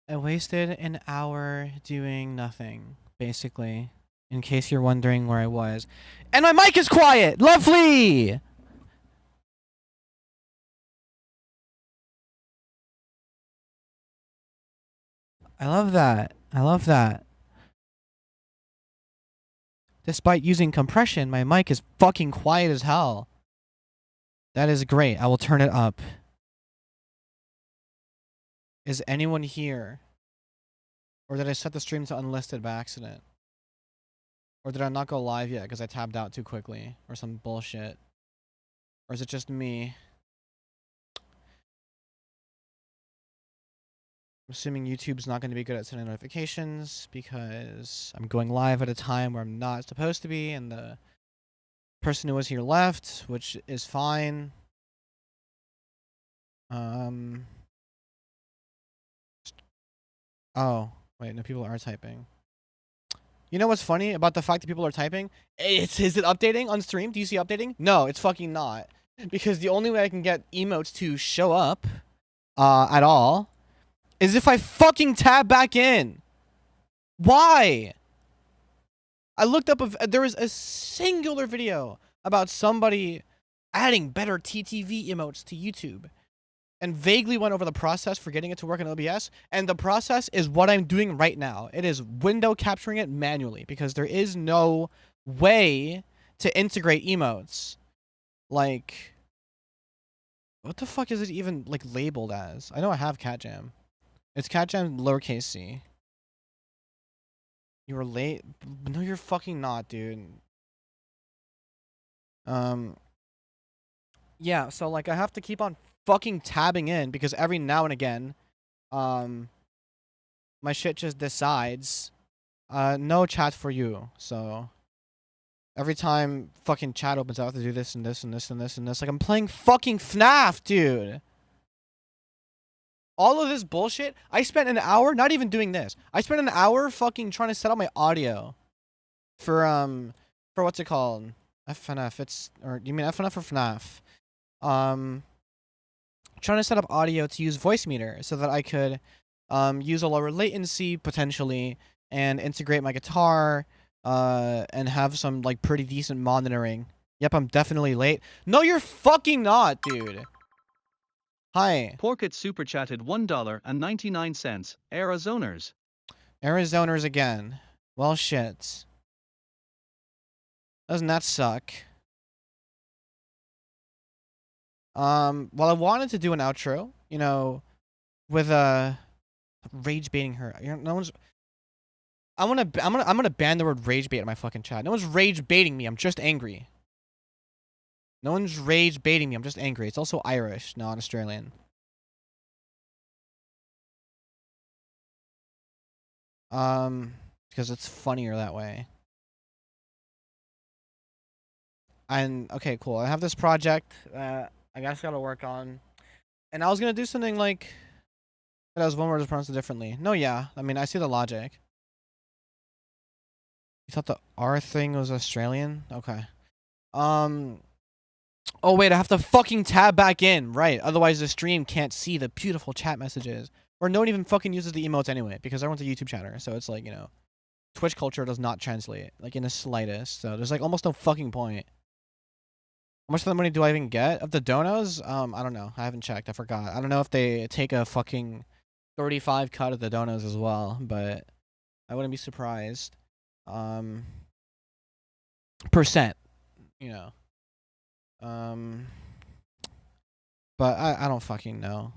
I wasted an hour doing nothing, basically, in case you're wondering where I was. And my mic is quiet! Lovely! I love that. I love that. Despite using compression, my mic is fucking quiet as hell. That is great. I will turn it up. Is anyone here? Or did I set the stream to unlisted by accident? Or did I not go live yet because I tabbed out too quickly? Or some bullshit? Or is it just me? I'm assuming YouTube's not going to be good at sending notifications because I'm going live at a time where I'm not supposed to be, and the person who was here left, which is fine. Oh, wait, no, people are typing. You know what's funny about the fact that people are typing? Is it updating on stream? Do you see updating? No, it's fucking not. Because the only way I can get emotes to show up at all is if I fucking tab back in. Why? I looked up, there was a singular video about somebody adding better TTV emotes to YouTube and vaguely went over the process for getting it to work in OBS. And the process is what I'm doing right now. It is window capturing it manually because there is no way to integrate emotes. Like, what the fuck is it even like labeled as? I know I have CatJam. It's CatJam lowercase c. You were late? No, you're fucking not, dude. Yeah, so like I have to keep on fucking tabbing in because every now and again, my shit just decides, no chat for you. So every time fucking chat opens, I have to do this and this and this and this and this. Like I'm playing fucking FNAF, dude. All of this bullshit. I spent an hour not even doing this. I spent an hour fucking trying to set up my audio for what's it called? FNF. Or you mean FNF or FNAF? Trying to set up audio to use voice meter so that I could use a lower latency potentially and integrate my guitar and have some like pretty decent monitoring. Yep, I'm definitely late. No, you're fucking not, dude. Hi. Porkit super chatted $1.99. Arizoners. Arizoners again. Well, shit. Doesn't that suck? Well, I wanted to do an outro, you know, with rage baiting her. You know, no one's. I'm gonna ban the word rage bait in my fucking chat. No one's rage baiting me. I'm just angry. No one's rage baiting me. I'm just angry. It's also Irish, not Australian. Because it's funnier that way. And okay, cool. I have this project that I guess I gotta work on, and I was gonna do something like that was one word is pronounced differently. No, yeah. I mean, I see the logic. You thought the R thing was Australian? Okay. Oh wait, I have to fucking tab back in, right? Otherwise, the stream can't see the beautiful chat messages. Or no one even fucking uses the emotes anyway, because everyone's a YouTube chatter. So it's like, you know, Twitch culture does not translate, like in the slightest. So there's like almost no fucking point. How much of the money do I even get of the donos? I don't know. I haven't checked. I forgot. I don't know if they take a fucking 35 cut of the donos as well, but I wouldn't be surprised. Percent, you know. But I don't fucking know,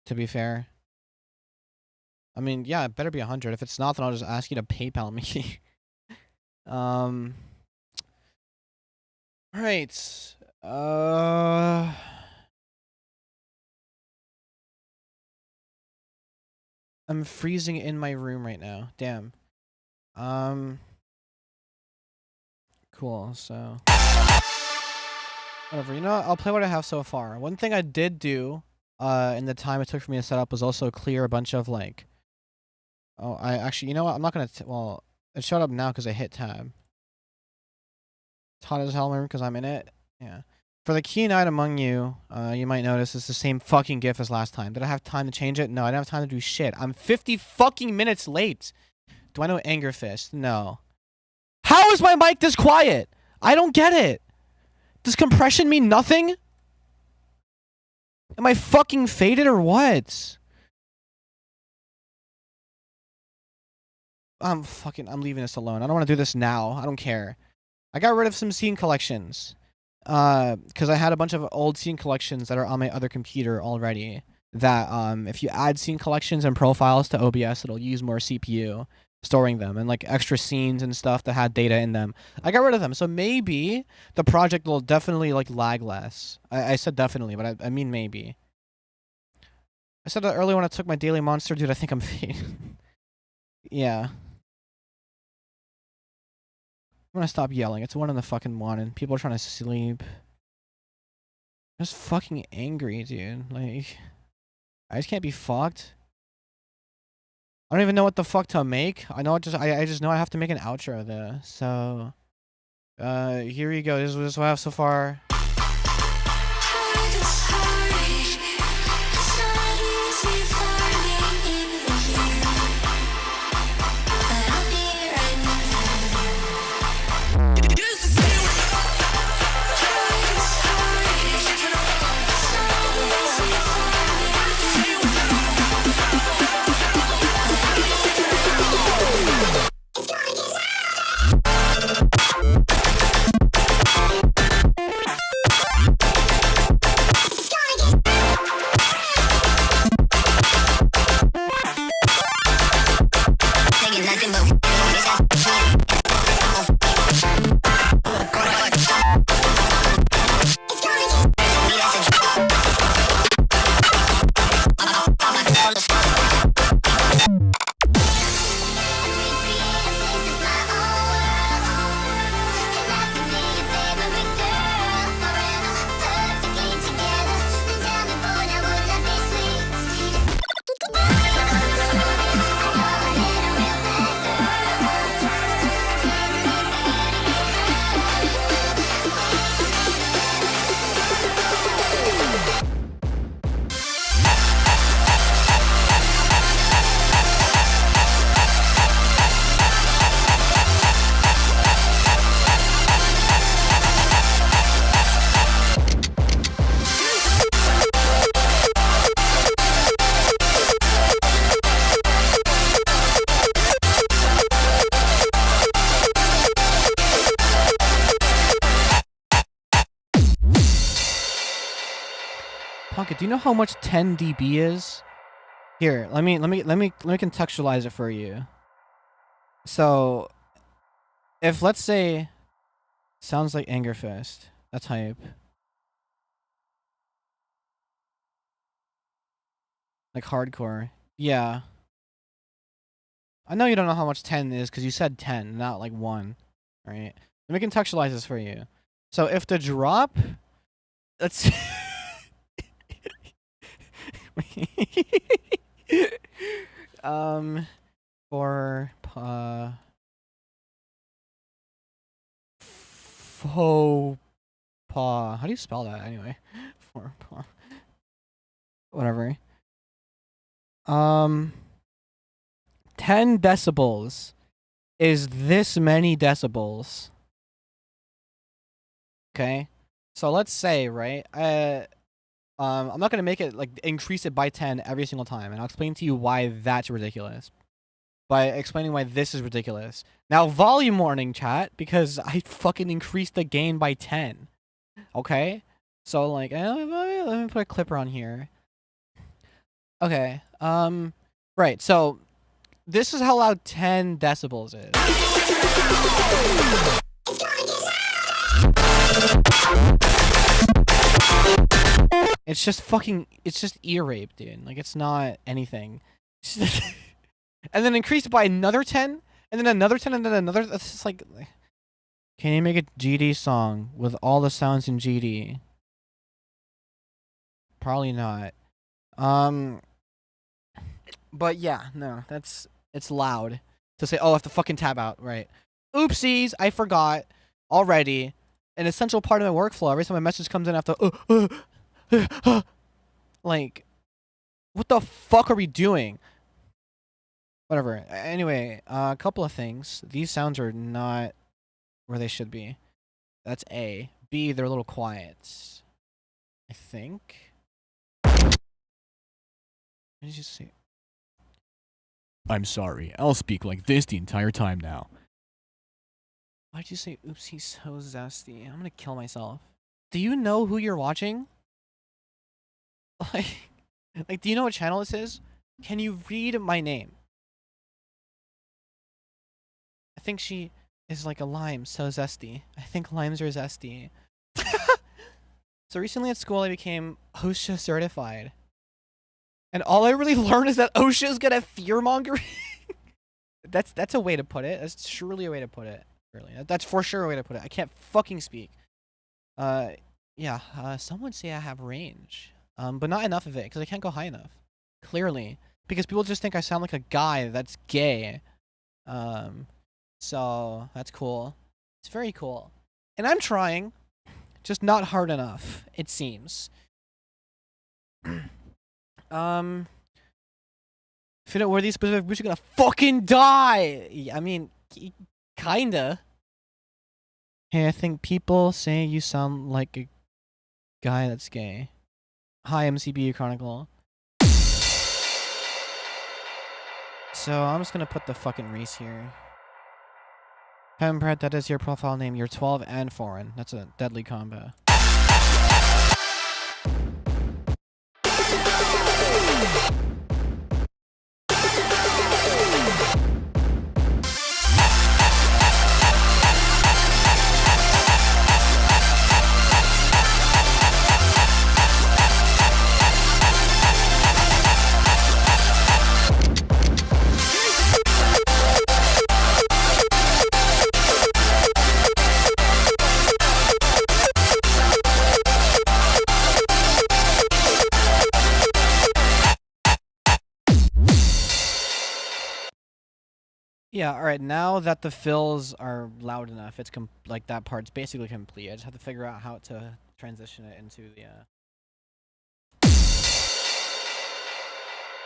to be fair. I mean, yeah, it better be 100. If it's not, then I'll just ask you to PayPal me. Alright. I'm freezing in my room right now. Damn. Cool, so. Whatever, you know what? I'll play what I have so far. One thing I did do, in the time it took for me to set up was also clear a bunch of, like... Oh, I actually, you know what? I'm not gonna, well, it showed up now because I hit tab. It's hot as hell in my room because I'm in it. Yeah. For the keen-eyed among you, you might notice it's the same fucking GIF as last time. Did I have time to change it? No, I didn't have time to do shit. I'm 50 fucking minutes late. Do I know Anger Fist? No. How is my mic this quiet? I don't get it. Does compression mean nothing? Am I fucking faded or what? I'm leaving this alone. I don't want to do this now. I don't care. I got rid of some scene collections. Because I had a bunch of old scene collections that are on my other computer already. That if you add scene collections and profiles to OBS, it'll use more CPU storing them, and like extra scenes and stuff that had data in them. I got rid of them, so maybe the project will definitely like lag less. I said definitely, but I mean maybe. I said that earlier when I took my daily monster, dude. I think I'm yeah. I'm gonna stop yelling. It's 1 in the fucking morning. People are trying to sleep. I'm just fucking angry, dude. Like, I just can't be fucked. I don't even know what the fuck to make. I know I just know I have to make an outro though. So, here we go. This is what I have so far. Pocket, do you know how much 10 dB is? Here, let me contextualize it for you. So, if let's say, sounds like Anger Fist, that's hype. Like hardcore, yeah. I know you don't know how much 10 is because you said 10, not like 1, right? Let me contextualize this for you. So if the drop, let's. For faux pas. How do you spell that anyway? For pas. Whatever. 10 decibels is this many decibels. Okay? So let's say, right? I'm not gonna make it like increase it by 10 every single time, and I'll explain to you why that's ridiculous. By explaining why this is ridiculous. Now, volume warning, chat, because I fucking increased the gain by 10. Okay? So, like, let me put a clipper on here. Okay, right, so, this is how loud 10 decibels is. It's just ear rape, dude. Like, it's not anything. And then increased by another 10, and then another 10, and then another. It's just like, can you make a GD song with all the sounds in GD? Probably not. But yeah, no, it's loud to say. Oh, I have to fucking tab out, right? Oopsies, I forgot already. an essential part of my workflow. Every time a message comes in, I have to like, what the fuck are we doing? Whatever. Anyway, a couple of things. These sounds are not where they should be. That's A. B, they're a little quiet. I think. What did you say? I'm sorry. I'll speak like this the entire time now. Why'd you say, oops, he's so zesty? I'm gonna kill myself. Do you know who you're watching? Like, do you know what channel this is? Can you read my name? I think she is like a lime, so zesty. I think limes are zesty. So recently at school, I became OSHA certified. And all I really learned is that OSHA is good at fear-mongering. That's a way to put it. That's surely a way to put it. Really, that's for sure a way to put it. I can't fucking speak. Yeah. Some would say I have range. But not enough of it because I can't go high enough. Clearly, because people just think I sound like a guy that's gay. So that's cool. It's very cool, and I'm trying, just not hard enough. It seems. If you don't wear these specific boots, you're gonna fucking die. I mean, kinda. Hey, I think people say you sound like a guy that's gay. Hi, MCB Chronicle. So I'm just gonna put the fucking race here. Fembread, that is your profile name. You're 12 and foreign. That's a deadly combo. Yeah, alright, now that the fills are loud enough, it's like that part's basically complete. I just have to figure out how to transition it into the,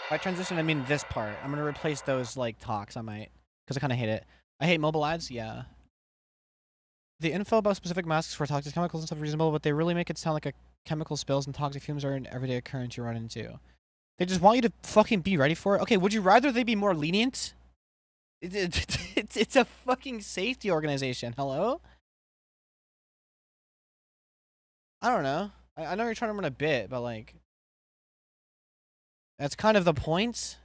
By transition, I mean this part. I'm gonna replace those, like, talks, I might. Because I kinda hate it. I hate mobile ads, yeah. The info about specific masks for toxic chemicals and stuff is reasonable, but they really make it sound like a chemical spills and toxic fumes are an everyday occurrence you run into. They just want you to fucking be ready for it. Okay, would you rather they be more lenient? It's a fucking safety organization. Hello? I don't know. I know you're trying to run a bit, but like, that's kind of the point.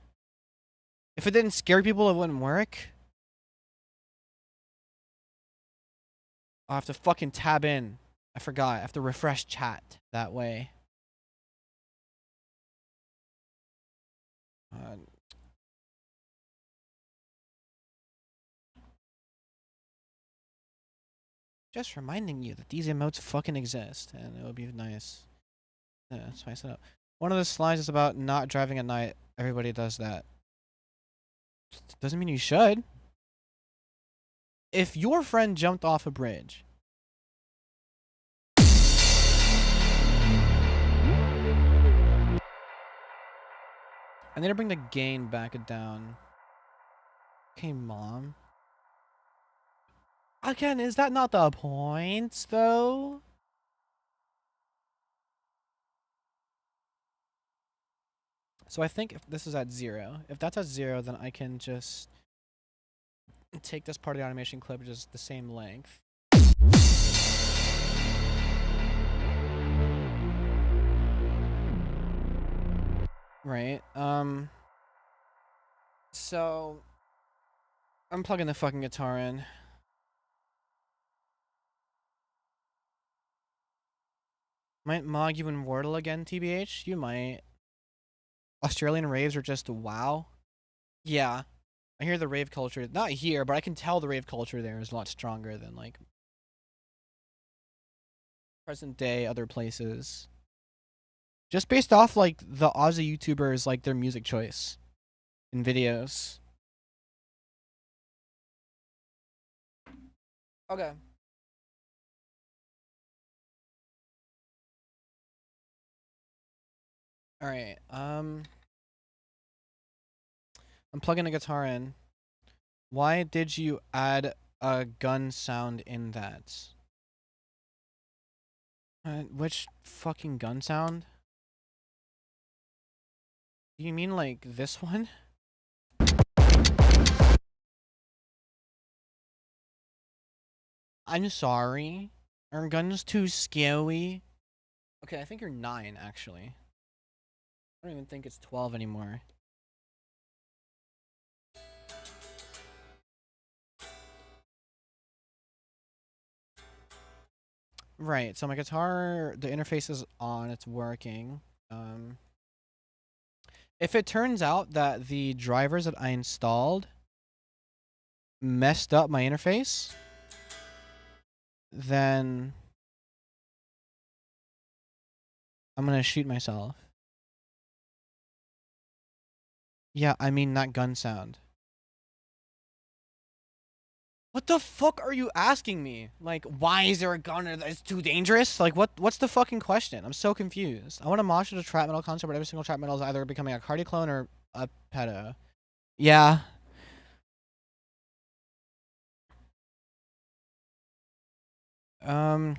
If it didn't scare people, it wouldn't work. I'll have to fucking tab in. I forgot. I have to refresh chat that way. Just reminding you that these emotes fucking exist, and it would be nice. Yeah, spice it up. One of the slides is about not driving at night. Everybody does that. Doesn't mean you should. If your friend jumped off a bridge, I need to bring the gain back down. Okay, mom. Again, is that not the point, though? So I think if this is at 0, if that's at 0, then I can just take this part of the animation clip, which is the same length. Right, so I'm plugging the fucking guitar in. Might mog you in Wordle again, TBH? You might. Australian raves are just wow. Yeah. I hear the rave culture, not here, but I can tell the rave culture there is a lot stronger than, like, present day other places. Just based off, like, the Aussie YouTubers, like, their music choice in videos. Okay. All right. I'm plugging a guitar in. Why did you add a gun sound in that? Which fucking gun sound? Do you mean like this one? I'm sorry. Our gun's too scary. Okay, I think you're 9 actually. I don't even think it's 12 anymore. Right, so my guitar, the interface is on, it's working. If it turns out that the drivers that I installed messed up my interface, then I'm gonna shoot myself. Yeah, I mean that gun sound. What the fuck are you asking me? Like, why is there a gun that's too dangerous? Like, what's the fucking question? I'm so confused. I want to mosh at a trap metal concert, but every single trap metal is either becoming a cardi clone or a pedo. Yeah. Um.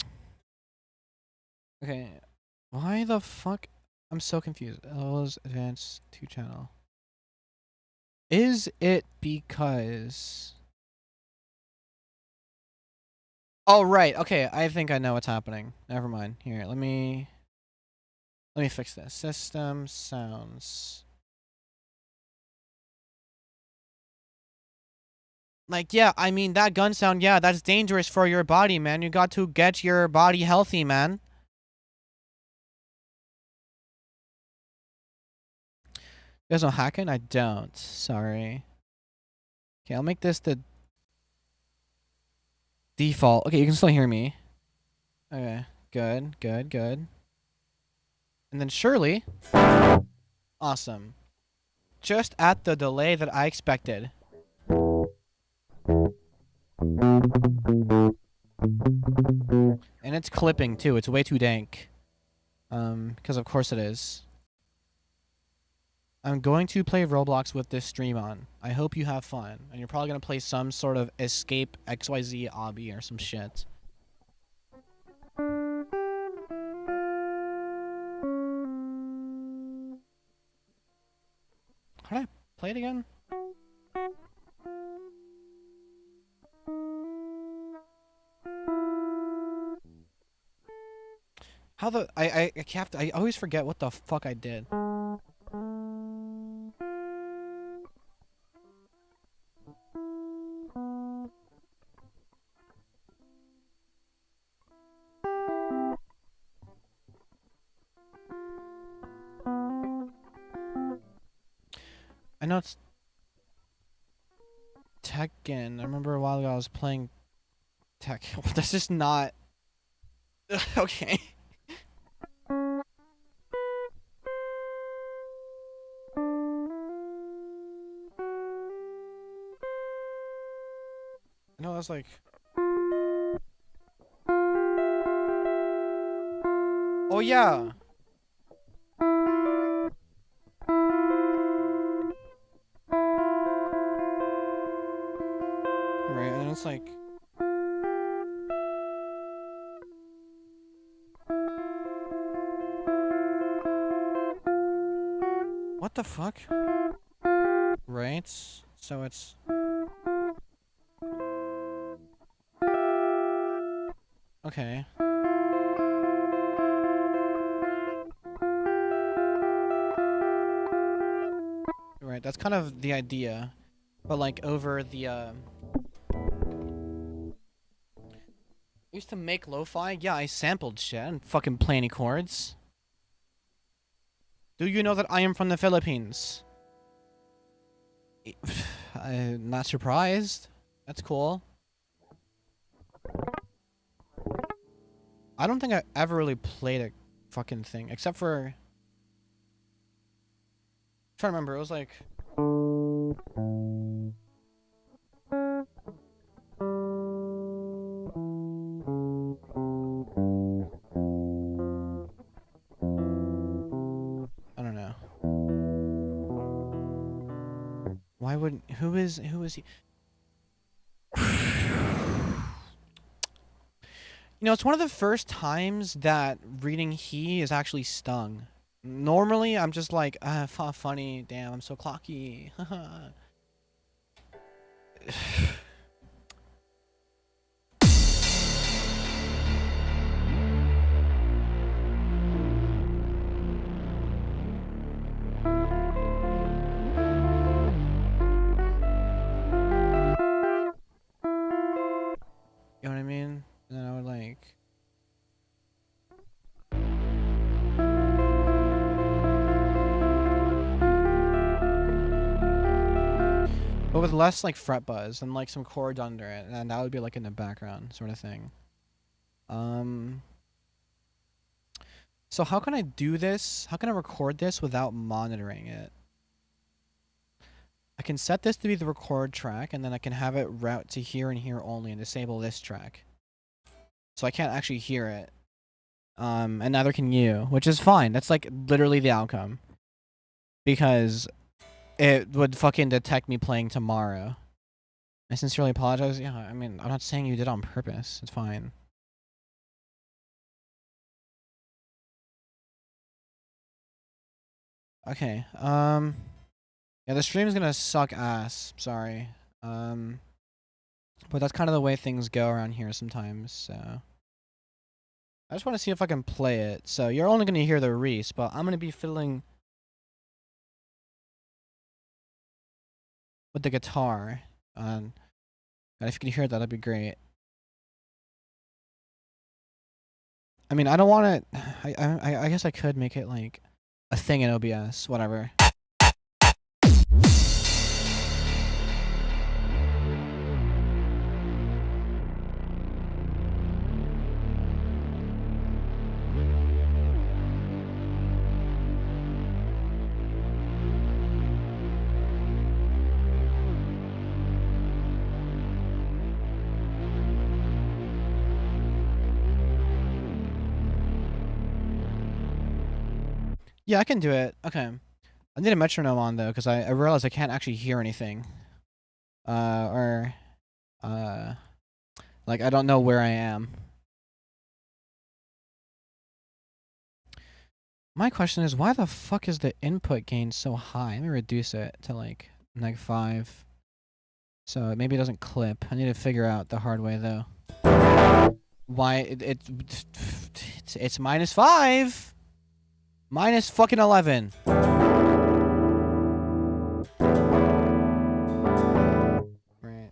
Okay. Why the fuck? I'm so confused. LOL's advanced 2 channel. Is it because? Oh right. Okay. I think I know what's happening. Never mind. Here. Let me fix this. System sounds. Like, yeah, I mean, that gun sound, yeah, that's dangerous for your body, man. You got to get your body healthy, man. You guys know hacking? I don't. Sorry. Okay, I'll make this the default. Okay, you can still hear me. Okay, good, good, good. And then surely. Awesome. Just at the delay that I expected. And it's clipping, too. It's way too dank. Because of course it is. I'm going to play Roblox with this stream on. I hope you have fun. And you're probably going to play some sort of escape XYZ obby or some shit. How did I play it again? How the I always forget what the fuck I did. I know it's Tekken. I remember a while ago I was playing Tech. That's just not okay. No, that's like. Oh yeah. Right, and it's like. What the fuck? Right. So it's. Okay. Right. That's kind of the idea, but like over the. I used to make lo-fi. Yeah, I sampled shit and fucking play any chords. Do you know that I am from the Philippines? I'm not surprised. That's cool. I don't think I ever really played a fucking thing, except for. I'm trying to remember. It was like. I don't Why would who is he? You know, it's one of the first times that reading he is actually stung. Normally, I'm just like, funny. Damn, I'm so clocky. You know what I mean? And then I would like. But with less like fret buzz and like some chords under it, and that would be like in the background sort of thing. So how can I do this? How can I record this without monitoring it? I can set this to be the record track, and then I can have it route to here and here only and disable this track. So I can't actually hear it. And neither can you, which is fine. That's like literally the outcome. Because it would fucking detect me playing tomorrow. I sincerely apologize. Yeah, I mean, I'm not saying you did it on purpose. It's fine. Okay, yeah, the stream's gonna suck ass. Sorry. But that's kind of the way things go around here sometimes, so. I just want to see if I can play it. So you're only gonna hear the Reese, but I'm gonna be fiddling with the guitar. And if you can hear that, that'd be great. I mean, I don't want to. I guess I could make it like a thing in OBS, whatever. Yeah, I can do it. Okay. I need a metronome on though, because I realize I can't actually hear anything. Or like I don't know where I am. My question is, why the fuck is the input gain so high? Let me reduce it to like -5. So maybe it doesn't clip. I need to figure out the hard way though. Why it's -5. Minus fucking 11. Right.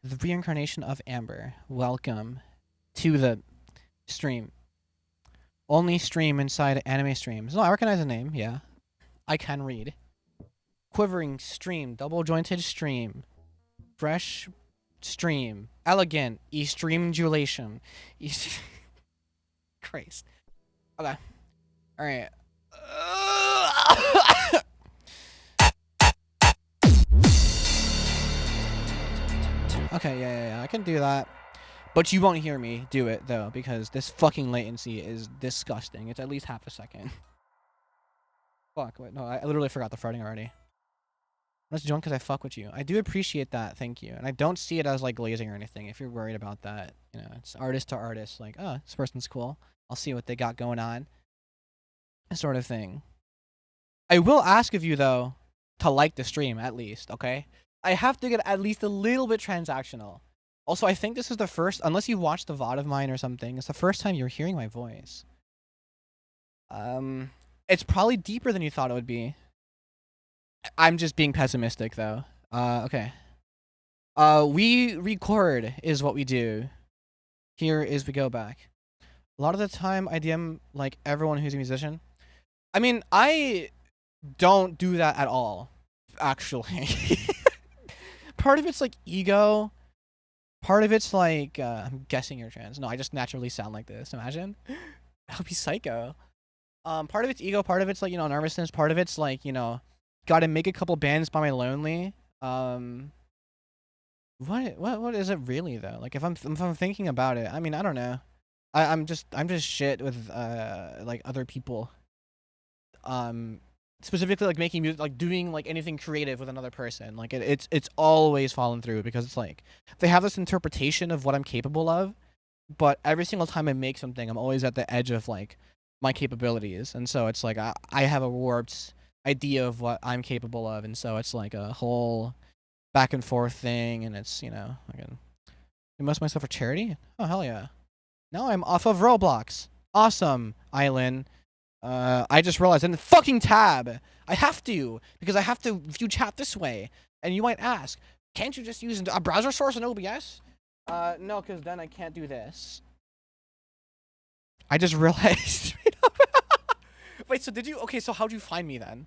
The reincarnation of Amber. Welcome to the stream. Only stream inside anime streams. No, I recognize the name, yeah. I can read. Quivering stream. Double jointed stream. Fresh stream. Elegant. Estremulation. Christ. Okay. Alright. Okay, yeah, I can do that. But you won't hear me do it, though, because this fucking latency is disgusting. It's at least half a second. Fuck, wait, no, I literally forgot the farting already. I'm just drunk because I fuck with you. I do appreciate that, thank you. And I don't see it as, like, glazing or anything. If you're worried about that, you know, it's artist to artist. Like, oh, this person's cool. I'll see what they got going on. Sort of thing. I will ask of you, though, to like the stream, at least, okay? I have to get at least a little bit transactional. Also, I think this is the first, unless you watched the VOD of mine or something, it's the first time you're hearing my voice. It's probably deeper than you thought it would be. I'm just being pessimistic, though. Okay. We record is what we do. Here is we go back. A lot of the time, I DM, like, everyone who's a musician. I mean, I don't do that at all, actually. Part of it's, like, ego. Part of it's like, I'm guessing you're trans. No, I just naturally sound like this. Imagine. That would be psycho. Part of it's ego. Part of it's like, you know, nervousness. Part of it's like, you know, gotta make a couple bands by my lonely. What is it really though? Like if I'm thinking about it, I mean, I don't know. I'm just shit with like other people. Specifically like making music, like doing like anything creative with another person. Like it's always fallen through because it's like they have this interpretation of what I'm capable of, but every single time I make something, I'm always at the edge of like my capabilities, and so it's like I have a warped idea of what I'm capable of, and so it's like a whole back and forth thing, and it's I can do most of my stuff for charity. Oh hell yeah! Now I'm off of Roblox. Awesome, Island. I just realized in the fucking tab, I have to because I have to view chat this way. And you might ask, can't you just use a browser source in OBS? No, because then I can't do this. I just realized. Wait, so did you? Okay, so how'd you find me then?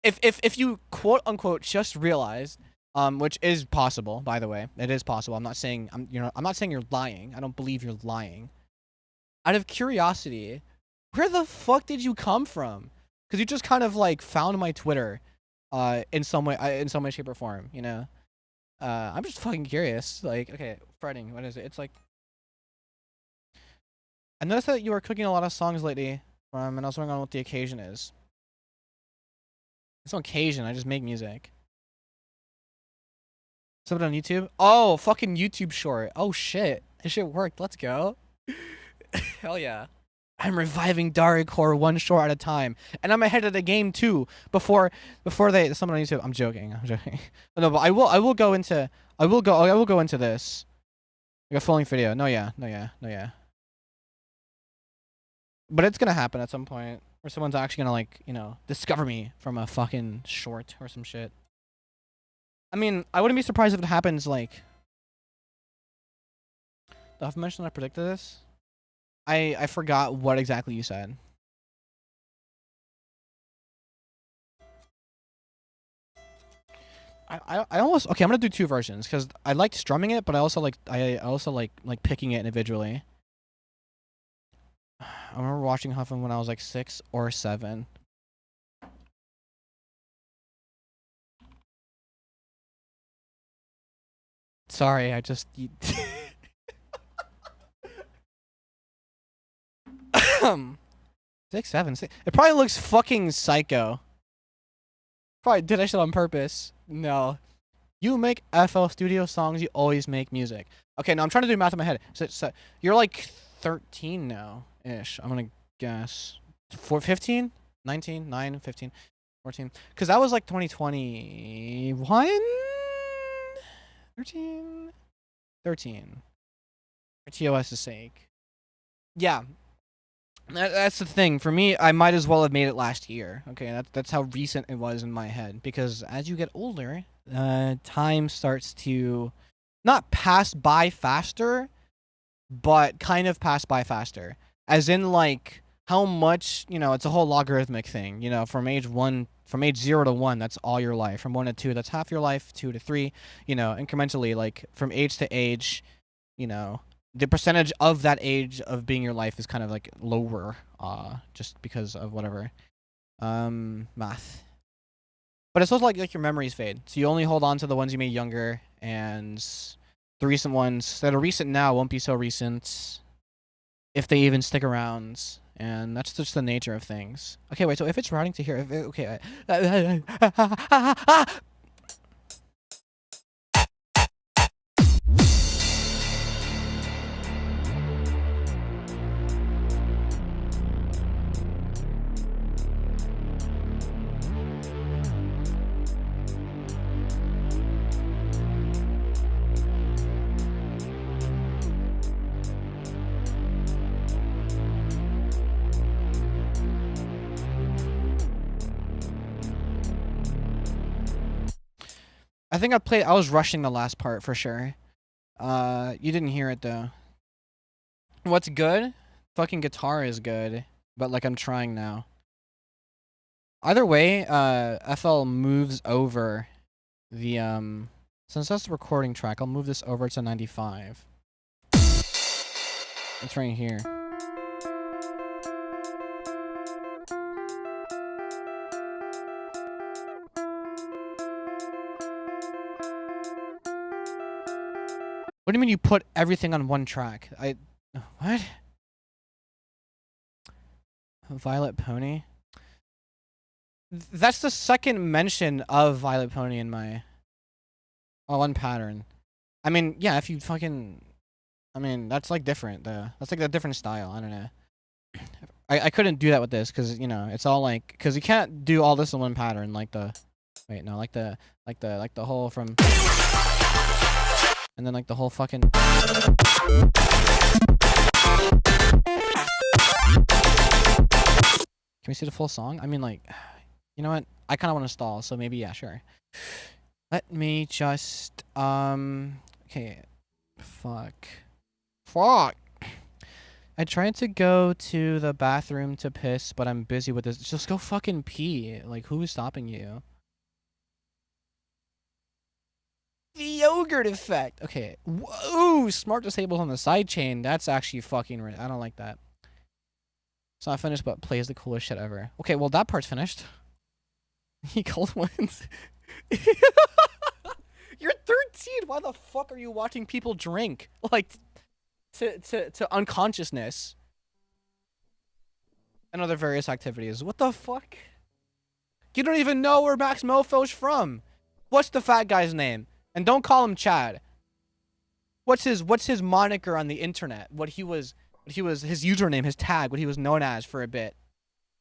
If you quote unquote just realize, which is possible, by the way, it is possible. I'm not saying I'm not saying you're lying. I don't believe you're lying. Out of curiosity, where the fuck did you come from? Because you just kind of like found my Twitter, in some way, shape, or form. I'm just fucking curious. Like, okay, fretting. What is it? It's like I noticed that you were cooking a lot of songs lately, and I was wondering what the occasion is. It's no occasion. I just make music. Something on YouTube. Oh, fucking YouTube short. Oh shit, this shit worked. Let's go. Hell yeah. I'm reviving dariacore one short at a time, and I'm ahead of the game too. Before they someone on YouTube. I'm joking. No, but I will go into this. Like a full length video. No, yeah. But it's gonna happen at some point, where someone's actually gonna like discover me from a fucking short or some shit. I mean, I wouldn't be surprised if it happens. Like, did I mention I predicted this? I forgot what exactly you said. I almost okay. I'm gonna do two versions because I liked strumming it, but I also like picking it individually. I remember watching Huffin when I was like 6 or 7. Sorry, I just 6, 7, 6. It probably looks fucking psycho. Probably did that shit on purpose. No. You make FL Studio songs, you always make music. Okay, now I'm trying to do math in my head. So you're like 13 now-ish. I'm gonna guess. 15? 19? 9? 15? 14? Because that was like 2021? 13? 13. For TOS's sake. Yeah. That's the thing. For me, I might as well have made it last year. Okay, that's how recent it was in my head. Because as you get older, time starts to not pass by faster, but kind of pass by faster. As in, like, how much, it's a whole logarithmic thing. From age 0 to 1, that's all your life. From 1 to 2, that's half your life. 2 to 3, incrementally, like, from age to age, the percentage of that age of being your life is kind of like lower, just because of whatever, math. But it's also like your memories fade, so you only hold on to the ones you made younger, and the recent ones that are recent now won't be so recent if they even stick around, and that's just the nature of things. Okay, wait. So if it's routing to here, okay. I think I was rushing the last part for sure. You didn't hear it though. What's good? Fucking guitar is good, but like I'm trying now. Either way, FL moves over the since that's the recording track, I'll move this over to 95. It's right here. What do you mean you put everything on one track? What? Violet Pony. That's the second mention of Violet Pony in my one pattern. I mean, yeah, if you fucking, I mean, that's like different. That's like a different style. I don't know. I couldn't do that with this because you know it's all like because you can't do all this in one pattern like the wait no like the whole from and then like the whole fucking. Can we see the full song? I mean, like, you know what? I kind of want to stall, so maybe yeah, sure. Let me just okay. Fuck. I tried to go to the bathroom to piss, but I'm busy with this. Just go fucking pee. Like, who is stopping you? The yogurt effect. Okay. Whoa, smart disabled on the sidechain. That's actually fucking. I don't like that. It's not finished, but plays the coolest shit ever. Okay, well that part's finished. He cold ones. You're 13. Why the fuck are you watching people drink? Like, to unconsciousness. And other various activities. What the fuck? You don't even know where Max Mofo's from. What's the fat guy's name? And don't call him Chad. What's his moniker on the internet? What he was his username, his tag, what he was known as for a bit.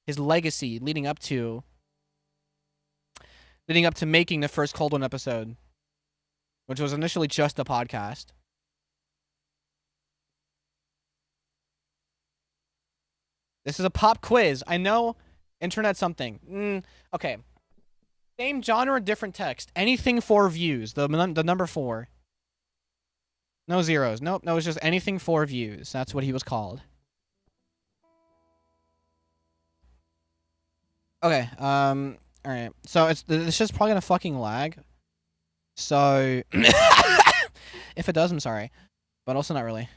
His legacy leading up to making the first Cold One episode, which was initially just a podcast. This is a pop quiz. I know internet something. Okay. Same genre, different text. Anything 4 views. The number 4. No zeros. Nope. No, it's just anything 4 views. That's what he was called. Okay. All right. So it's just probably gonna fucking lag. So if it does, I'm sorry, but also not really.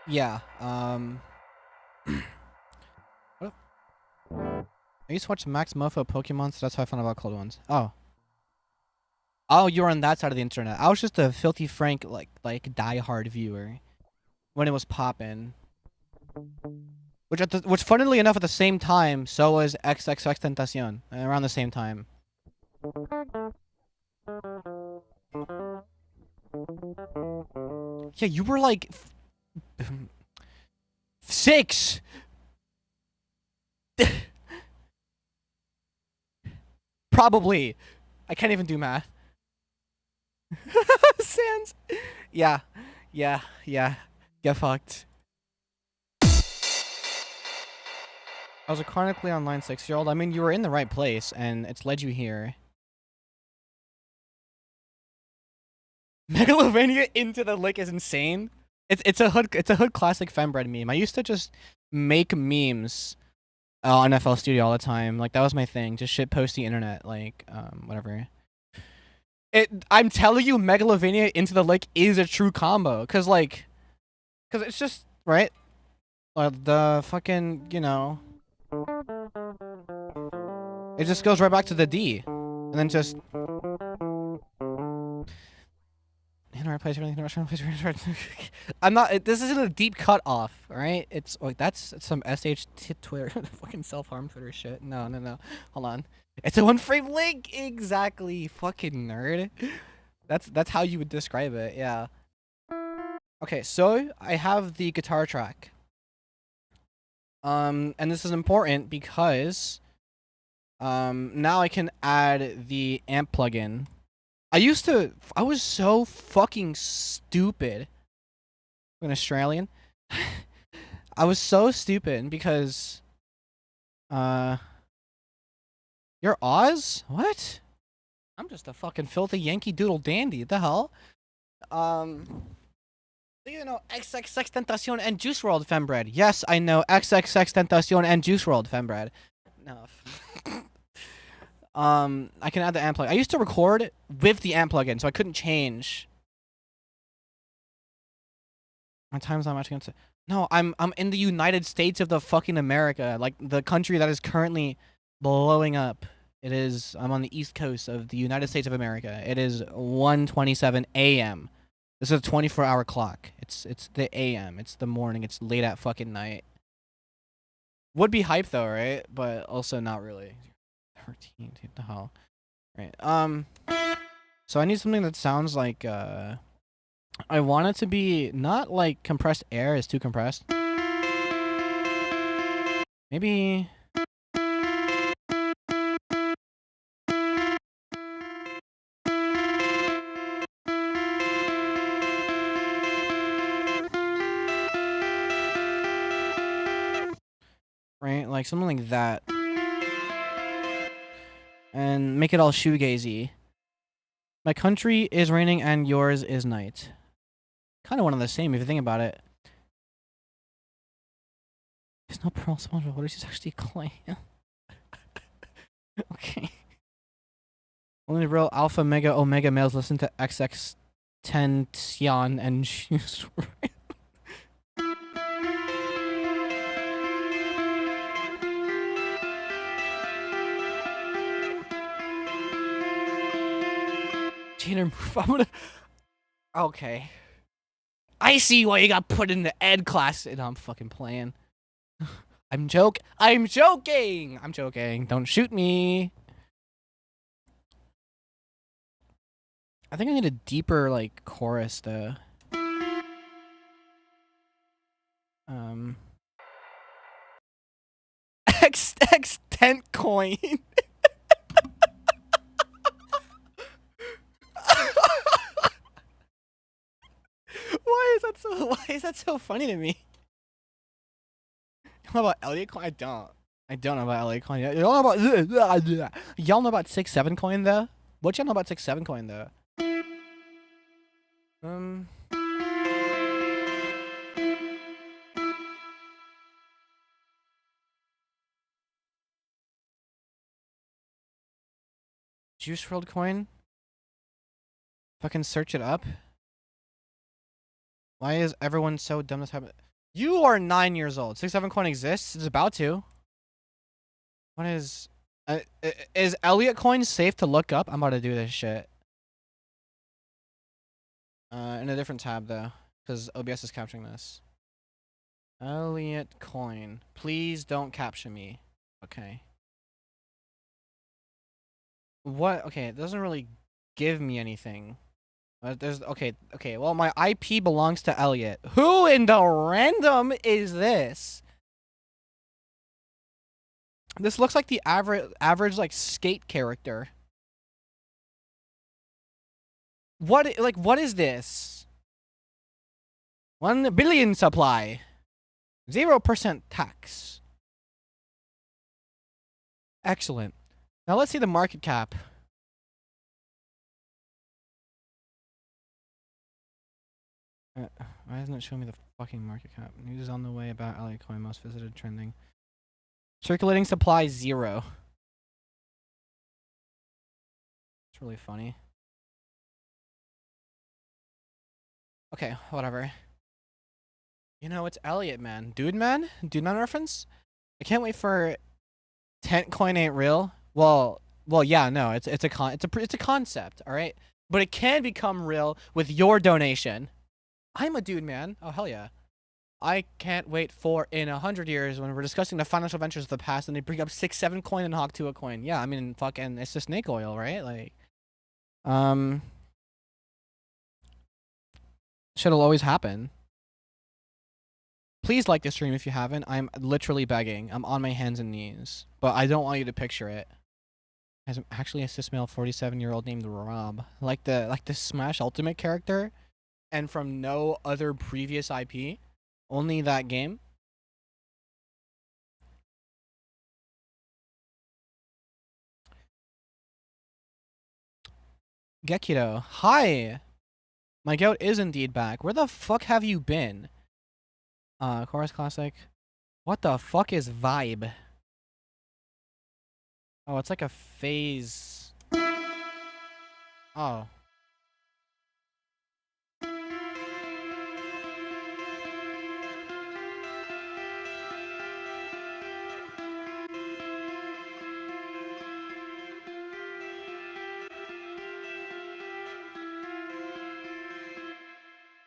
Yeah, what? I used to watch Max Mofo Pokemon, so that's how I found out about Cold Ones. Oh. Oh, you were on that side of the internet. I was just a Filthy Frank, like diehard viewer. When it was poppin'. Which funnily enough, at the same time, so was XXX Tentacion. Around the same time. Yeah, you were like... 6! Probably. I can't even do math. Sans. Yeah. Get fucked. I was a chronically online 6-year-old. I mean, you were in the right place, and it's led you here. Megalovania into the lick is insane. it's a hood classic fembread meme. I used to just make memes on FL Studio all the time. Like that was my thing. Just shit post the internet. Like whatever. I'm telling you, Megalovania into the lake is a true combo. Cause it's just right. The fucking it just goes right back to the D, and then just I'm not. This isn't a deep cut off, all right? It's like that's some Twitter, fucking self harm Twitter shit. No, no, no. Hold on. It's a one frame link. Exactly, fucking nerd. That's how you would describe it. Yeah. Okay, so I have the guitar track. And this is important because now I can add the amp plugin. I was so fucking stupid. An Australian. I was so stupid because you're Oz? What? I'm just a fucking filthy Yankee Doodle dandy. What the hell? You know XXX Tentacion and Juice World Fembread. Yes, I know XXX Tentacion and Juice World Fembread. No. I can add the amp plugin. I used to record with the amp plugin, so I couldn't change. My time's not matching. No, I'm in the United States of the fucking America, like the country that is currently blowing up. I'm on the East Coast of the United States of America. It is 1:27 a.m. This is a 24-hour clock. It's the a.m. It's the morning. It's late at fucking night. Would be hype though, right? But also not really. 13, what the hell? Right. So I need something that sounds like I want it to be not like compressed air is too compressed. Maybe right, like something like that. And make it all shoegazy. My country is raining and yours is night. Kind of one and the same if you think about it. There's no pearl SpongeBob. What is this actually claim? Okay. Only real alpha, mega, omega males listen to XX Tentacion and Juice. Janer move. I'm gonna. Okay. I see why you got put in the ed class. And I'm fucking playing. I'm joking. I'm joking. Don't shoot me. I think I need a deeper like chorus though. XX tent coin. Why is that so funny to me? You know about Elliot coin? I don't. I don't know about Elliot coin. You don't know about y'all know about 6-7 coin though? What y'all know about 6-7 coin though? Juice WRLD coin? Fucking search it up. Why is everyone so dumb this happen? You are 9 years old. 6-7 coin exists. It's about to. What is Elliot coin safe to look up? I'm about to do this shit. In a different tab though, because OBS is capturing this. Elliot coin. Please don't capture me. Okay. What? Okay, it doesn't really give me anything. There's okay. Well, my IP belongs to Elliot. Who in the random is this? This looks like the average like skate character. What is this? 1 billion supply. 0% tax. Excellent. Now let's see the market cap. Why isn't it showing me the fucking market cap? News is on the way about ally coin most visited trending. Circulating supply 0. It's really funny. Okay, whatever. You know, it's Elliot, man. Dude man reference? I can't wait for tent coin ain't real. Well, yeah, no, it's a concept, all right? But it can become real with your donation. I'm a dude man. Oh hell yeah. I can't wait for in 100 years when we're discussing the financial ventures of the past and they bring up 6-7 coin and hawk to a coin. Yeah, I mean fucking it's just snake oil, right? Like shit'll always happen. Please like this stream if you haven't. I'm literally begging. I'm on my hands and knees. But I don't want you to picture it. As actually a cis male 47-year-old named Rob. Like the Smash Ultimate character. And from no other previous IP. Only that game. Gekido. Hi! My goat is indeed back. Where the fuck have you been? Chorus Classic. What the fuck is Vibe? Oh, it's like a phase. Oh.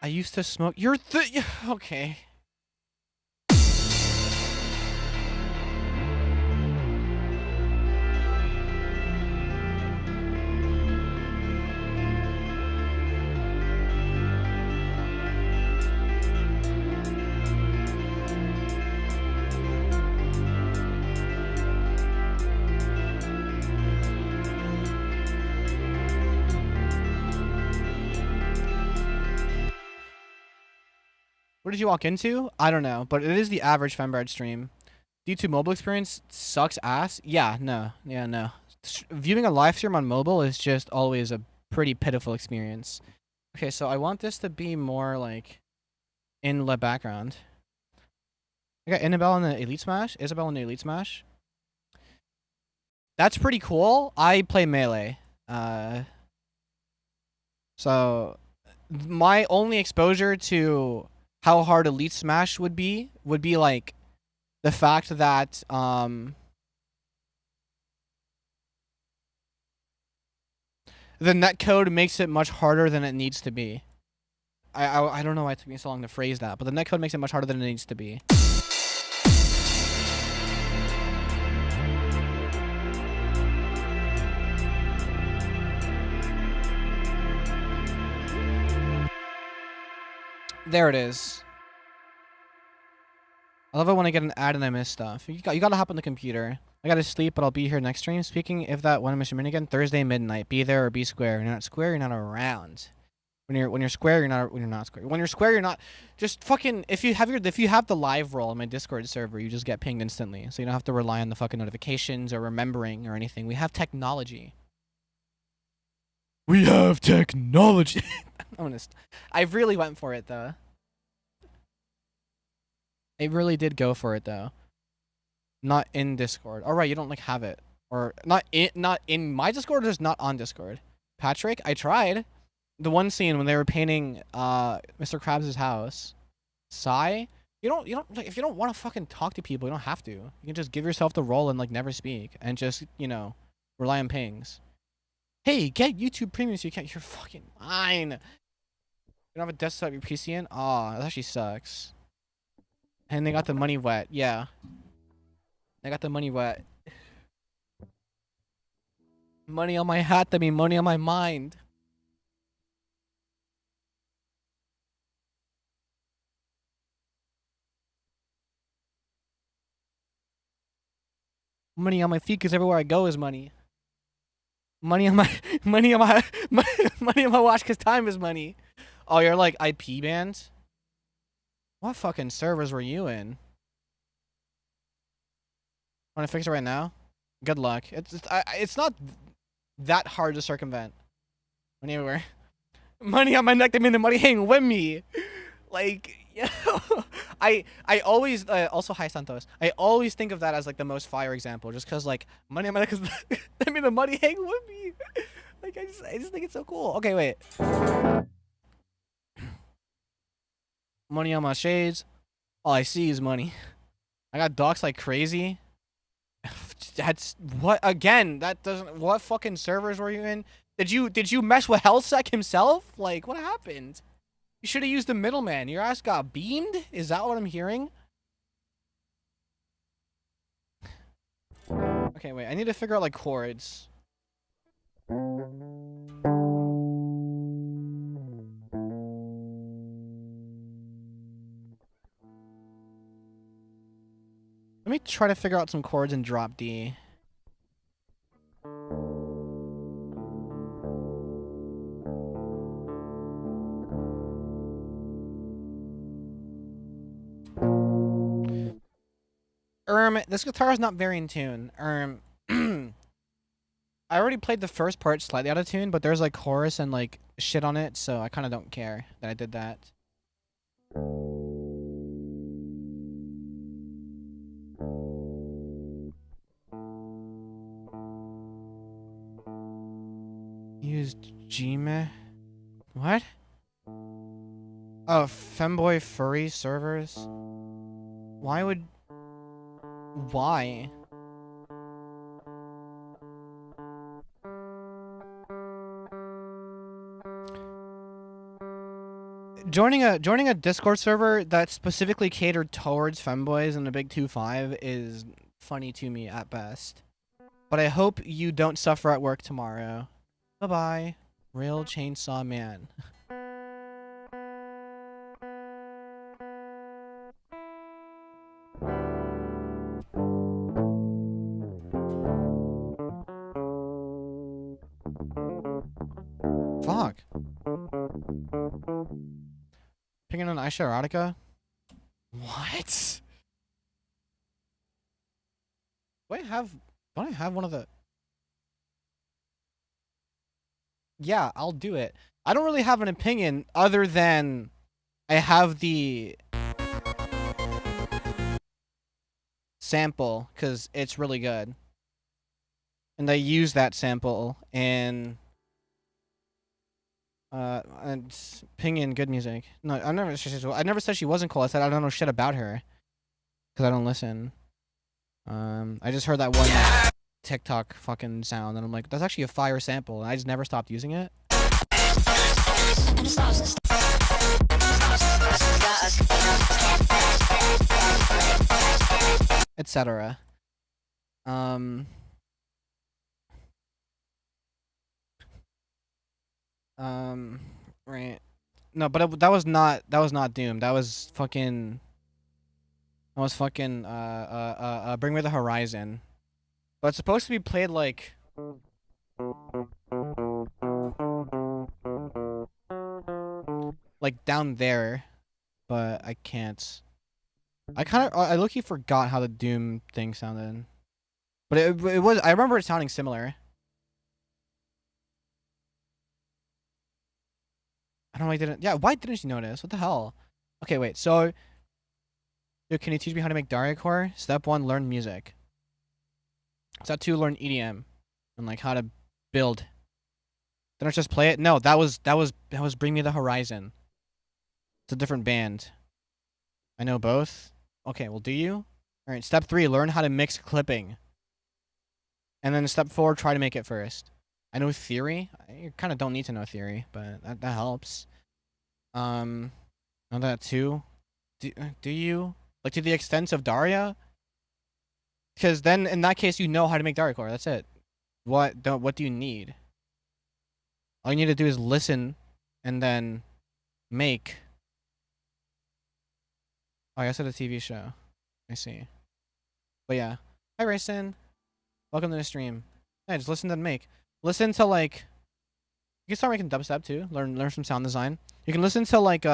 I used to smoke. You're okay. What did you walk into? I don't know, but it is the average fembread stream. D2 mobile experience sucks ass. Yeah, no. Viewing a live stream on mobile is just always a pretty pitiful experience. Okay, so I want this to be more like in the background. I got Annabelle in the Elite Smash, Isabelle in the Elite Smash. That's pretty cool. I play Melee. So my only exposure to how hard Elite Smash would be like the fact that the netcode makes it much harder than it needs to be. I don't know why it took me so long to phrase that, but the netcode makes it much harder than it needs to be. There it is. I love it when I get an ad and I miss stuff. You gotta hop on the computer. I gotta sleep, but I'll be here next stream. Speaking, if that one mission again, Thursday midnight. Be there or be square. You're not square, you're not around. When you're square, you're not square. When you're square, you're not. Just fucking if you have the live role on my Discord server, you just get pinged instantly, so you don't have to rely on the fucking notifications or remembering or anything. We have technology. We have technology. I really went for it though. I really did go for it though. Not in Discord. All right, you don't like have it, or not in my Discord, or just not on Discord. Patrick, I tried. The one scene when they were painting Mr. Krabs' house. Sigh. You don't like, if you don't want to fucking talk to people, you don't have to. You can just give yourself the role and like never speak and just, you know, rely on pings. Hey, get YouTube Premium so you can't. You're fucking mine. You don't have a desktop your PC in? Aw, that actually sucks. And they got the money wet. Yeah. They got the money wet. Money on my hat, that mean money on my mind. Money on my feet, because everywhere I go is money. Money on my money on my money on my watch, because time is money. Oh, you're like IP banned? What fucking servers were you in? Want to fix it right now? Good luck. It's not that hard to circumvent. Money everywhere. Money on my neck, they mean the money hanging with me. Like, you know, I always also hi Santos. I always think of that as like the most fire example, just cause like money, cause I mean the money hang with me. Like I just think it's so cool. Okay, wait. Money on my shades. All I see is money. I got docs like crazy. That's what again? That doesn't. What fucking servers were you in? Did you mess with Hellsec himself? Like what happened? You should have used the middleman. Your ass got beamed? Is that what I'm hearing? Okay, wait. I need to figure out like chords. Let me try to figure out some chords in drop D. This guitar is not very in tune. I already played the first part slightly out of tune, but there's like chorus and like shit on it, so I kind of don't care that I did that. Used Gmail. What? Oh, femboy furry servers. Why would? Why? Joining a Discord server that's specifically catered towards femboys and the big 2-5 is funny to me at best. But I hope you don't suffer at work tomorrow. Bye bye, Real Chainsaw Man. Fuck. Picking on Aisha Erotica? What? Don't I have one of the... Yeah, I'll do it. I don't really have an opinion other than I have the sample because it's really good. And I use that sample and pinging good music. No, I never said she wasn't cool. I said I don't know shit about her because I don't listen. I just heard that one TikTok fucking sound and I'm like, that's actually a fire sample, and I just never stopped using it. Etc. Right. No, but that was not Doom. That was fucking Bring Me the Horizon. But it's supposed to be played like down there, but I can't. I low-key forgot how the Doom thing sounded. But it was, I remember it sounding similar. I don't know why I didn't. Yeah, why didn't you notice? What the hell? Okay, wait. So, dude, can you teach me how to make dariacore? Step 1, learn music. Step 2, learn EDM and like how to build. Then I just play it. No, that was Bring Me the Horizon. It's a different band. I know both. Okay, well, do you? All right. Step 3, learn how to mix clipping. And then step 4, try to make it first. I know theory. You kind of don't need to know theory, but that helps. Know that too. Do you? Like to the extent of Daria? Because then in that case you know how to make dariacore. That's it. What do you need? All you need to do is listen and then make. Oh, I guess it's a TV show. I see. But yeah. Hi Rayson. Welcome to the stream. Yeah, just listen to make. Listen to like, you can start making dubstep too. Learn some sound design. You can listen to like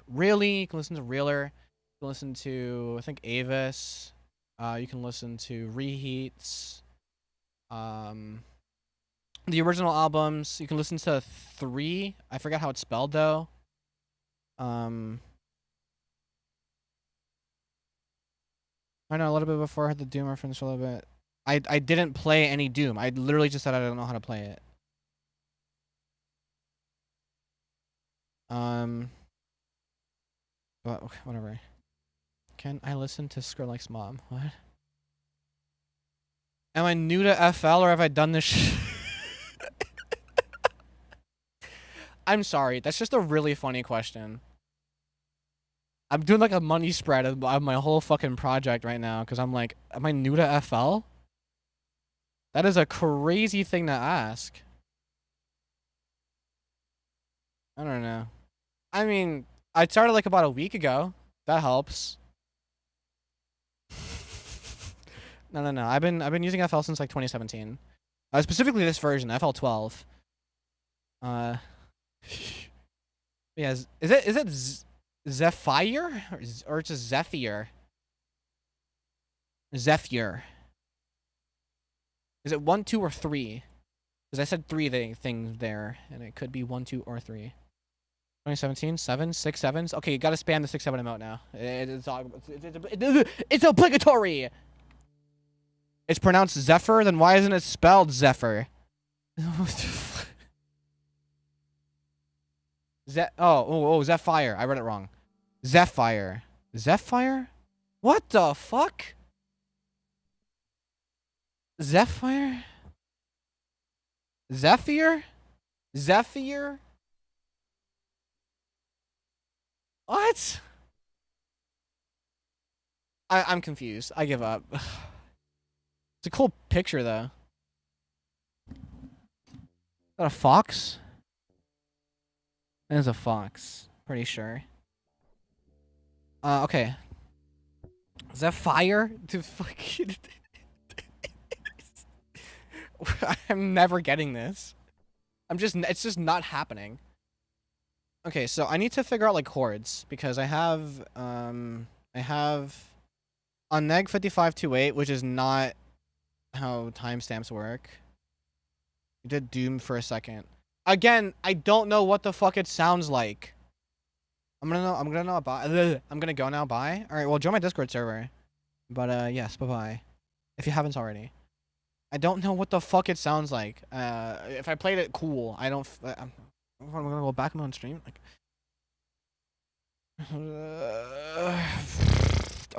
really. You can listen to Reeler. You can listen to I think Avis. You can listen to Reheats. The original albums. You can listen to 3. I forgot how it's spelled though. Um, I know a little bit before I had the Doom reference for a little bit. I didn't play any Doom. I literally just said I don't know how to play it. But whatever. Can I listen to Skrillex's mom? What? Am I new to FL or have I done this? I'm sorry. That's just a really funny question. I'm doing like a money spread of my whole fucking project right now because I'm like, am I new to FL? That is a crazy thing to ask. I don't know. I mean, I started like about a week ago. That helps. No. I've been using FL since like 2017. Specifically this version, FL 12. Uh, yeah. Is it Zephyr or it's just Zephyr? Zephyr. Is it 1, 2, or 3? Because I said three things there, and it could be 1, 2, or 3. 2017, 7, 6, 7s. Okay, you gotta spam the 6, 7 emote now. It's obligatory. It's pronounced Zephyr. Then why isn't it spelled Zephyr? Zephyr. I read it wrong. Zephyr. Zephyr? What the fuck? Zephyr? Zephyr? Zephyr? What? I'm confused. I give up. It's a cool picture though. Is that a fox? That is a fox. Pretty sure. Okay. Is that fire? To fucking. I'm never getting this. It's just not happening. Okay, so I need to figure out like chords because I have on neg 5528, which is not how timestamps work. You did Doom for a second. Again, I don't know what the fuck it sounds like. I'm gonna know bye. I'm gonna go now. Bye. All right. Well, join my Discord server. But yes, bye bye. If you haven't already. I don't know what the fuck it sounds like. If I played it cool, I don't. I'm gonna go back on stream. Like.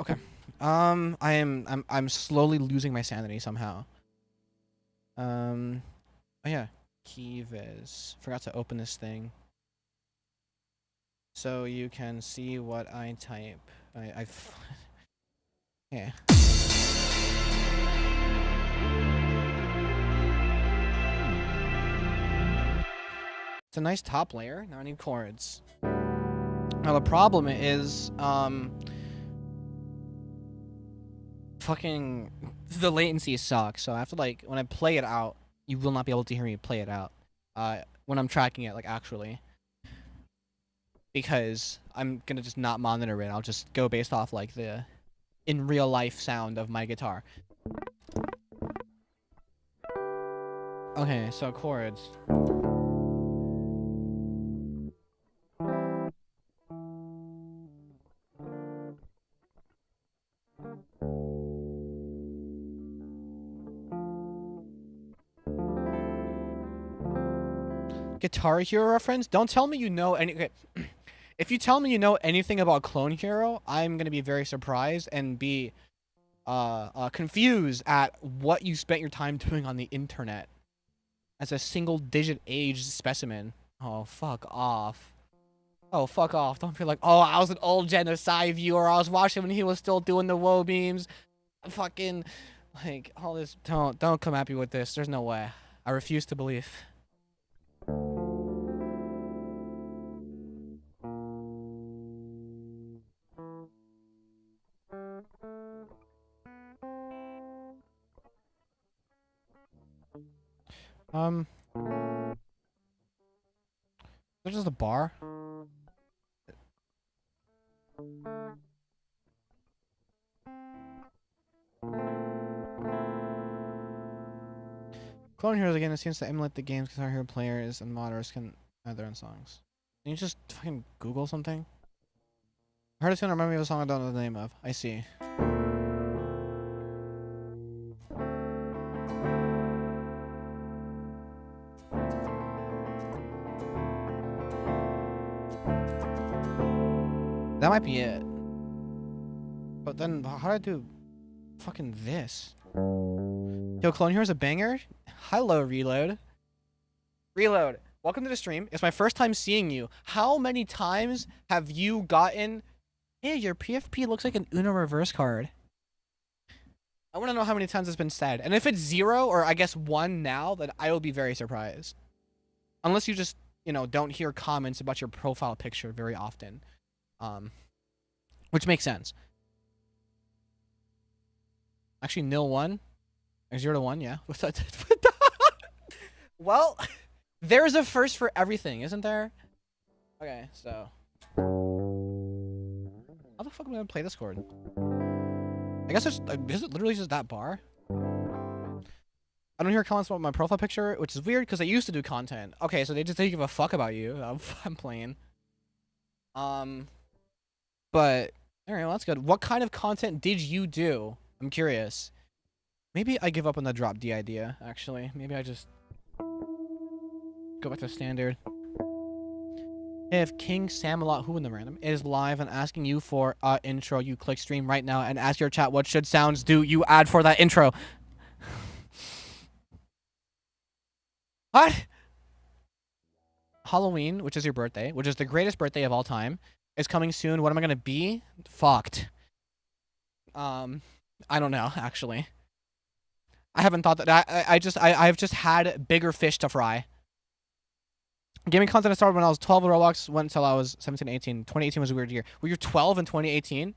Okay. I'm slowly losing my sanity somehow. Oh yeah. Keyviz. Forgot to open this thing. So you can see what I type. Yeah. It's a nice top layer. Now I need chords. Now the problem is, fucking the latency sucks. So I have to like when I play it out, you will not be able to hear me play it out. When I'm tracking it, like actually, because I'm gonna just not monitor it. I'll just go based off like the in real life sound of my guitar. Okay, so chords. Guitar Hero reference? Don't tell me you know any. Okay. If you tell me you know anything about Clone Hero, I'm gonna be very surprised and be confused at what you spent your time doing on the internet as a single-digit age specimen. Oh, fuck off. Oh, fuck off. Don't feel like, oh, I was an old genocide viewer. I was watching when he was still doing the woe beams. Fucking, like, all this. Don't come at me with this. There's no way. I refuse to believe. There's just a bar. Clone Heroes again, it seems to emulate the games Guitar Hero players and modders can add their own songs. Can you just fucking Google something? I heard it's gonna remind me of a song I don't know the name of. I see. That might be it. But then, how do I do fucking this? Yo, Clone, here's a banger. Hello, Reload. Reload, welcome to the stream. It's my first time seeing you. How many times have you gotten, hey, your PFP looks like an Uno reverse card? I want to know how many times it's been said. And if it's 0 or I guess 1 now, then I will be very surprised. Unless you just, you know, don't hear comments about your profile picture very often. Which makes sense. Actually, 0-1. 0-1, yeah. Well, there's a first for everything, isn't there? Okay, so. How the fuck am I gonna play this chord? I guess it's, is it literally just that bar? I don't hear comments about my profile picture, which is weird because I used to do content. Okay, so they just didn't give a fuck about you. I'm playing. But alright, well, that's good. What kind of content did you do? I'm curious. Maybe I give up on the drop D idea, actually. Maybe I just go back to standard. If King Samalot, who in the random, is live and asking you for intro, you click stream right now and ask your chat what should sounds do you add for that intro. What? Halloween, which is your birthday, which is the greatest birthday of all time, is coming soon. What am I gonna be? Fucked. I don't know, actually. I haven't thought that. I've just had bigger fish to fry. Gaming content I started when I was 12 with Roblox, went until I was 17, 18. 2018 was a weird year. Were you 12 in 2018?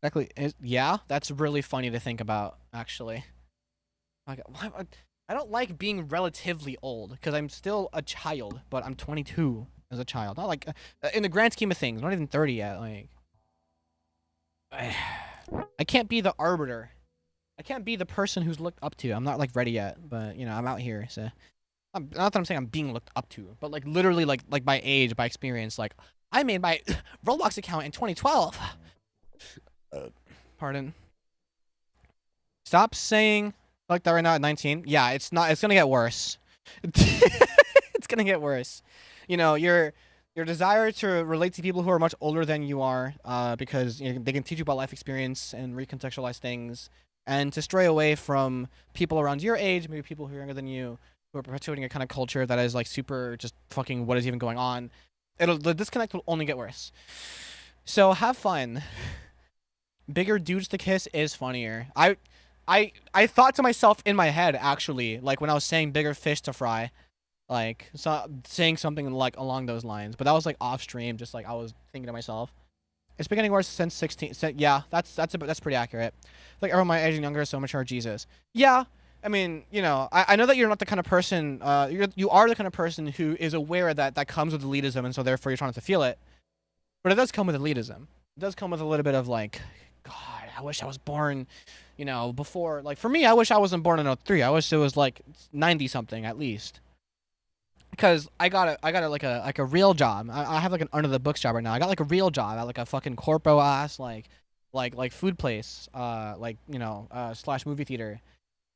Exactly. Yeah, that's really funny to think about, actually. Like, I don't like being relatively old because I'm still a child, but I'm 22 as a child. Not like in the grand scheme of things, not even 30 yet. Like, I can't be the arbiter. I can't be the person who's looked up to. I'm not like ready yet, but you know, I'm out here. So, not that I'm saying I'm being looked up to, but like literally, like by age, by experience. Like, I made my Roblox account in 2012. Pardon. Stop saying like that right now at 19. Yeah, it's not. It's gonna get worse. It's gonna get worse. You know, your desire to relate to people who are much older than you are, because you know, they can teach you about life experience and recontextualize things, and to stray away from people around your age, maybe people who are younger than you, who are perpetuating a kind of culture that is like super just fucking what is even going on. The disconnect will only get worse. So have fun. Bigger dudes to kiss is funnier. I thought to myself in my head, actually, like when I was saying bigger fish to fry, like saying something like along those lines, but that was like off stream, just like I was thinking to myself. It's been getting worse since 16. Yeah, that's pretty accurate. Like everyone my age and younger is so mature. Jesus. Yeah, I mean, you know, I know that you're not the kind of person. You are the kind of person who is aware that that comes with elitism, and so therefore you're trying to feel it. But it does come with elitism. It does come with a little bit of like, God, I wish I was born, you know, before. Like for me, I wish I wasn't born in 03. I wish it was like 90 something at least. Because I got like a real job. I have like an under the books job right now. I got like a real job at like a fucking corpo ass like food place, like you know, slash movie theater.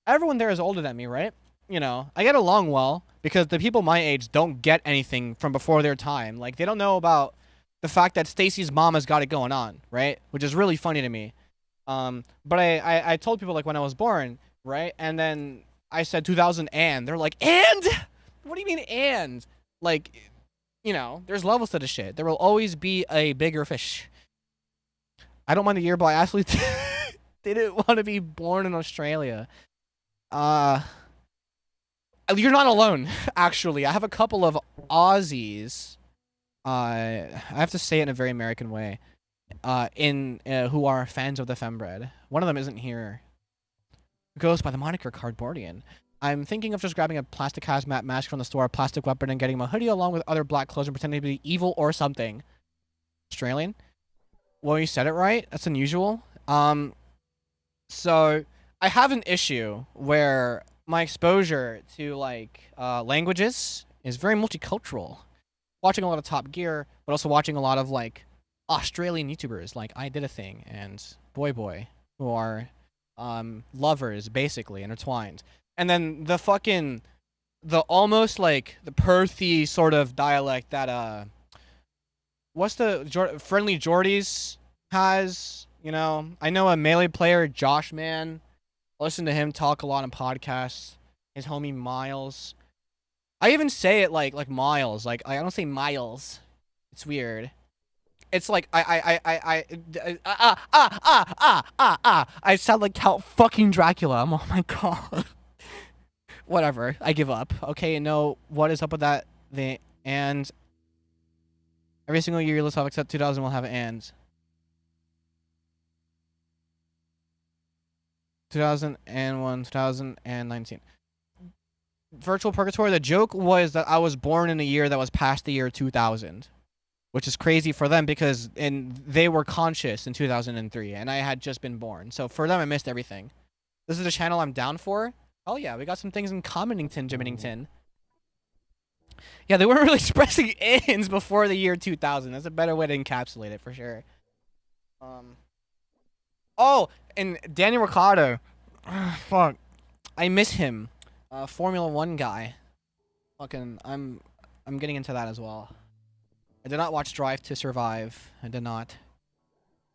Everyone there is older than me, right? You know, I get along well because the people my age don't get anything from before their time. Like they don't know about the fact that Stacy's mom has got it going on, right? Which is really funny to me. But I told people like when I was born, right? And then I said 2000 and they're like, and what do you mean and? Like, you know, there's levels to this shit. There will always be a bigger fish. I don't mind the year, but I actually didn't want to be born in Australia. You're not alone, actually. I have a couple of Aussies. I have to say it in a very American way. Who are fans of the fembread. One of them isn't here. Goes by the moniker Cardboardian. I'm thinking of just grabbing a plastic hazmat mask from the store, a plastic weapon, and getting my hoodie along with other black clothes and pretending to be evil or something. Australian? Well, you said it right. That's unusual. So I have an issue where my exposure to like languages is very multicultural. Watching a lot of Top Gear, but also watching a lot of like Australian YouTubers like I Did a Thing and Boy, who are lovers basically intertwined. And then the almost like the Perthy sort of dialect that what's the Friendly Jordies has, you know. I know a Melee player, Josh Man. I listen to him talk a lot on podcasts. His homie Miles. I even say it like Miles. Like I don't say Miles. It's weird. It's like I sound like Count fucking Dracula. I'm, oh my god. Whatever. I give up. Okay, no, what is up with that? And every single year let's have except 2000 will have and 2001, 2019. Virtual Purgatory, the joke was that I was born in a year that was past the year 2000, which is crazy for them because they were conscious in 2003 and I had just been born. So for them, I missed everything. This is a channel I'm down for. Oh yeah, we got some things in Commonington, Jiminington. Yeah, they weren't really expressing ins before the year 2000. That's a better way to encapsulate it for sure. Oh, and Daniel Ricciardo. Fuck. I miss him. Formula 1 guy. Fucking I'm getting into that as well. I did not watch Drive to Survive. I did not.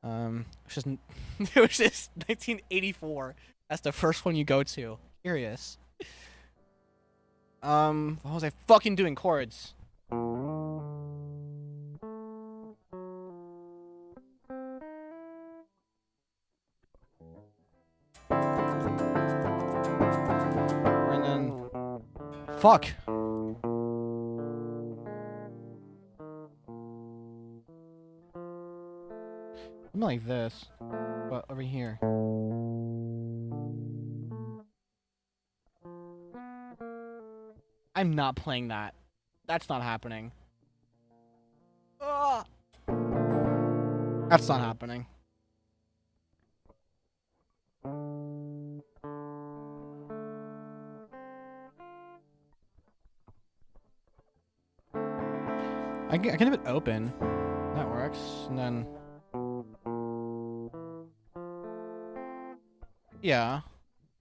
It's just it was just 1984. That's the first one you go to. Curious. What was I fucking doing? Chords. And then fuck. I'm like this, but over here. I'm not playing that. That's not happening. Ugh. That's not happening. I can have it open. That works. And then yeah.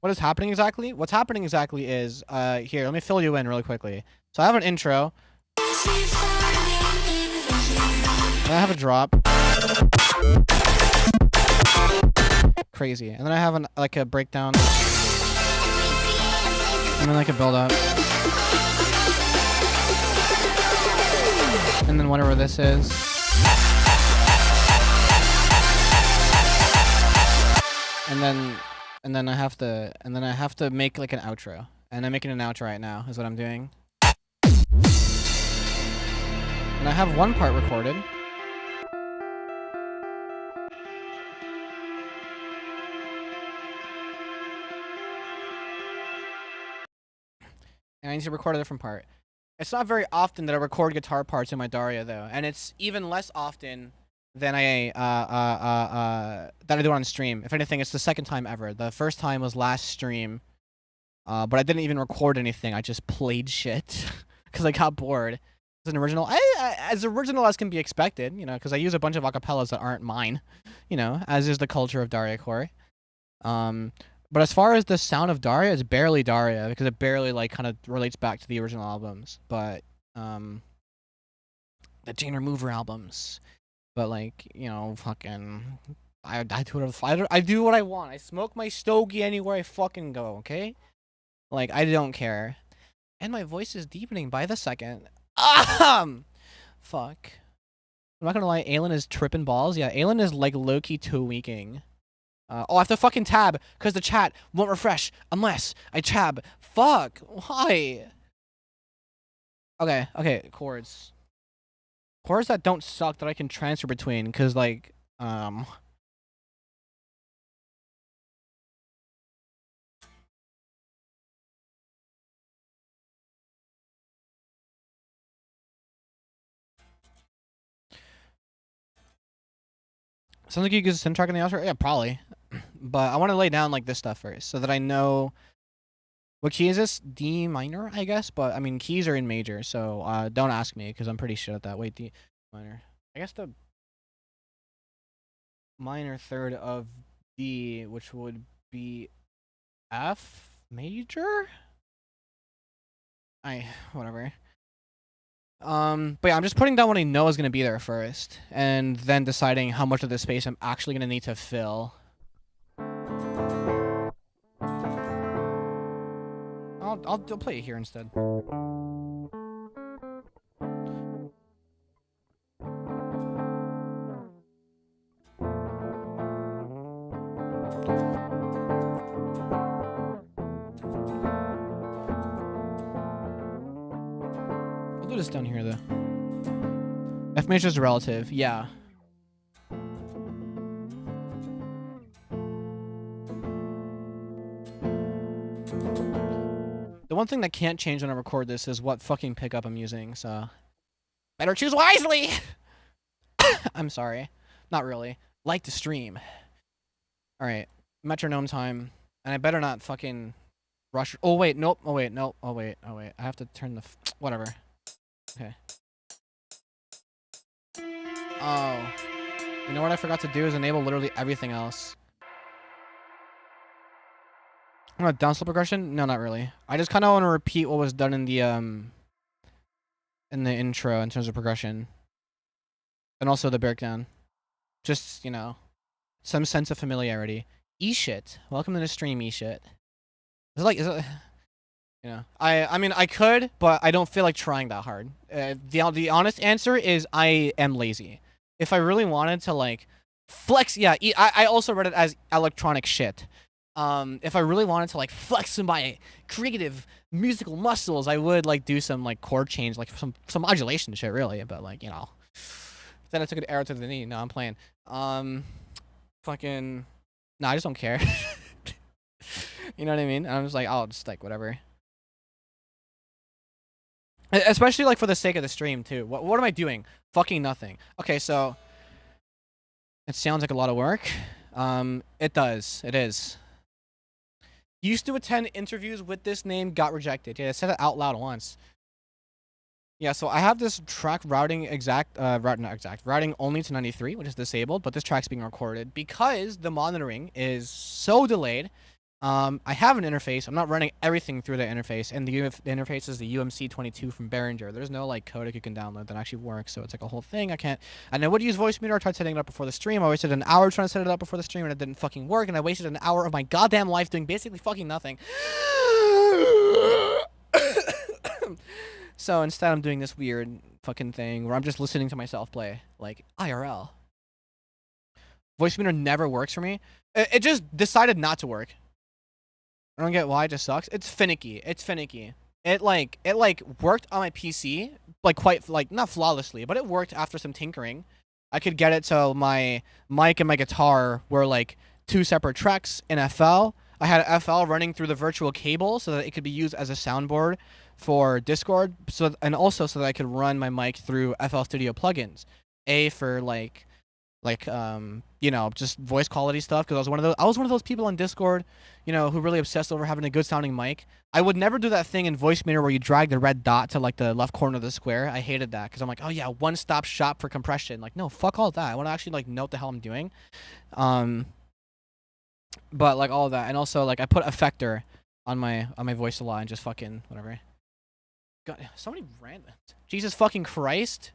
What is happening exactly? What's happening exactly is here, let me fill you in really quickly. So I have an intro. Then I have a drop. Crazy. And then I have like a breakdown. And then like a build up. And then whatever this is. And then I have to make like an outro. And I'm making an outro right now is what I'm doing. And I have one part recorded. And I need to record a different part. It's not very often that I record guitar parts in my Daria though, and it's even less often than I do on stream. If anything, it's the second time ever. The first time was last stream, but I didn't even record anything. I just played shit because I got bored. It's an original, as original as can be expected, you know, because I use a bunch of acapellas that aren't mine, you know, as is the culture of dariacore. But as far as the sound of Daria, it's barely Daria because it barely like kind of relates back to the original albums. But the Jane Remover albums. But like, you know, fucking I do what I want. I smoke my stogie anywhere I fucking go, okay? Like I don't care. And my voice is deepening by the second. Fuck. I'm not gonna lie, Aelin is tripping balls. Yeah, Aelin is like low-key tweaking. Oh, I have to fucking tab because the chat won't refresh unless I tab. Fuck. Why? Okay, chords. Chords that don't suck that I can transfer between because, like, sounds like you use a synth track in the outro? Yeah, probably. but I want to lay down like this stuff first so that I know what key is this? D minor, I guess. But I mean, keys are in major, so don't ask me because I'm pretty shit at that. Wait, D minor. I guess the minor third of D, which would be F major. Whatever. But yeah, I'm just putting down what I know is gonna be there first, and then deciding how much of the space I'm actually gonna need to fill. I'll play it here instead. I'll do this down here though. F major is relative, yeah. The one thing that can't change when I record this is what fucking pickup I'm using, so better choose wisely. I'm sorry, not really. Like to stream. All right, metronome time, and I better not fucking rush. Oh wait, nope. Oh wait, nope. Oh wait. I have to turn the whatever. Okay. Oh, you know what I forgot to do is enable literally everything else. I'm gonna downslope progression. No, not really. I just kind of want to repeat what was done in the intro in terms of progression, and also the breakdown. Just some sense of familiarity. E-shit. Welcome to the stream, E-shit. Is it I mean I could, but I don't feel like trying that hard. The honest answer is I am lazy. If I really wanted to like flex, yeah, I also read it as electronic shit. If I really wanted to like flex my creative musical muscles, I would like do some like chord change, like some modulation shit, really. But like then I took an arrow to the knee. No, I'm playing. Fucking. No, I just don't care. You know what I mean? And I'm just like, I'll just like whatever. Especially like for the sake of the stream too. What am I doing? Fucking nothing. Okay, so it sounds like a lot of work. It does. It is. Used to attend interviews with this name, got rejected. Yeah, I said it out loud once. Yeah, so I have this track routing routing only to 93, which is disabled, but this track's being recorded because the monitoring is so delayed. I have an interface. I'm not running everything through the interface, and the interface is the UMC22 from Behringer. There's no like codec you can download that actually works, so it's like a whole thing. And I would use Voicemeeter. I tried setting it up before the stream. I wasted an hour trying to set it up before the stream, and it didn't fucking work. And I wasted an hour of my goddamn life doing basically fucking nothing. So instead, I'm doing this weird fucking thing where I'm just listening to myself play, like IRL. Voicemeeter never works for me. It just decided not to work. I don't get why it just sucks. It's finicky. It worked on my PC, like quite like not flawlessly, but it worked after some tinkering. I could get it so my mic and my guitar were like two separate tracks in FL. I had FL running through the virtual cable so that it could be used as a soundboard for Discord, and also so that I could run my mic through FL Studio plugins. For just voice quality stuff, because I was one of those people on Discord, who really obsessed over having a good sounding mic. I would never do that thing in Voicemeeter where you drag the red dot to like the left corner of the square. I hated that because I'm like, oh yeah, one stop shop for compression. Like, no, fuck all that. I want to actually like know what the hell I'm doing. But like all of that, and also like I put effector on my voice a lot and just fucking whatever. God, so many random. Jesus fucking Christ.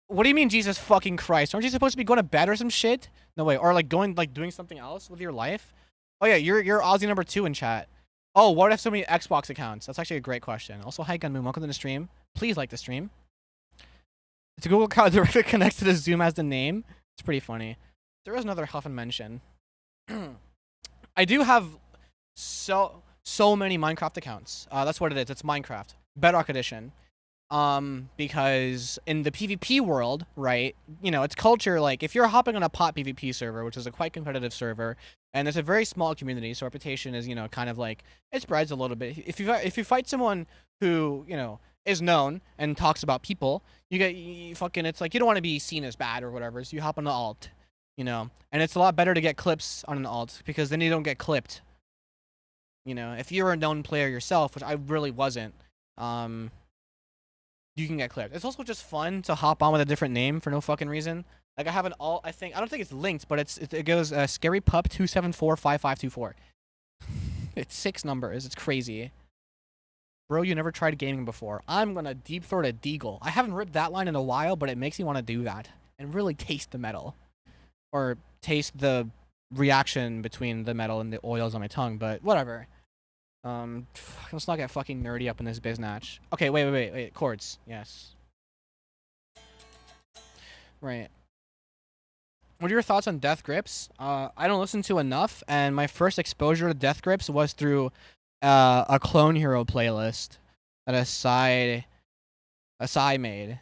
What do you mean, Jesus fucking Christ? Aren't you supposed to be going to bed or some shit? No way. Or like doing something else with your life? Oh yeah, you're Aussie number 2 in chat. Oh, why do I have so many Xbox accounts? That's actually a great question. Also, hi Gunmoon, welcome to the stream. Please like the stream. It's a Google account directly connects to the Zoom as the name. It's pretty funny. There is another Huffin mention. I do have so many Minecraft accounts. That's what it is. It's Minecraft Bedrock Edition. Because in the PvP world, right, it's culture, like, if you're hopping on a pot PvP server, which is a quite competitive server, and there's a very small community, so reputation is, kind of like, it spreads a little bit. If you fight someone who, is known and talks about people, it's like, you don't want to be seen as bad or whatever, so you hop on the alt, you know, and it's a lot better to get clips on an alt because then you don't get clipped. You know, if you're a known player yourself, which I really wasn't, you can get clipped. It's also just fun to hop on with a different name for no fucking reason. Like I have an alt, I don't think it's linked, but it goes Scary Pup 2745524. It's 6 numbers. It's crazy. Bro, you never tried gaming before. I'm gonna deep throat a deagle. I haven't ripped that line in a while, but it makes me want to do that and really taste the metal, or taste the reaction between the metal and the oils on my tongue. But whatever. Let's not get fucking nerdy up in this biznatch. Okay, wait. Chords. Yes. Right. What are your thoughts on Death Grips? I don't listen to enough, and my first exposure to Death Grips was through a Clone Hero playlist that Asai made,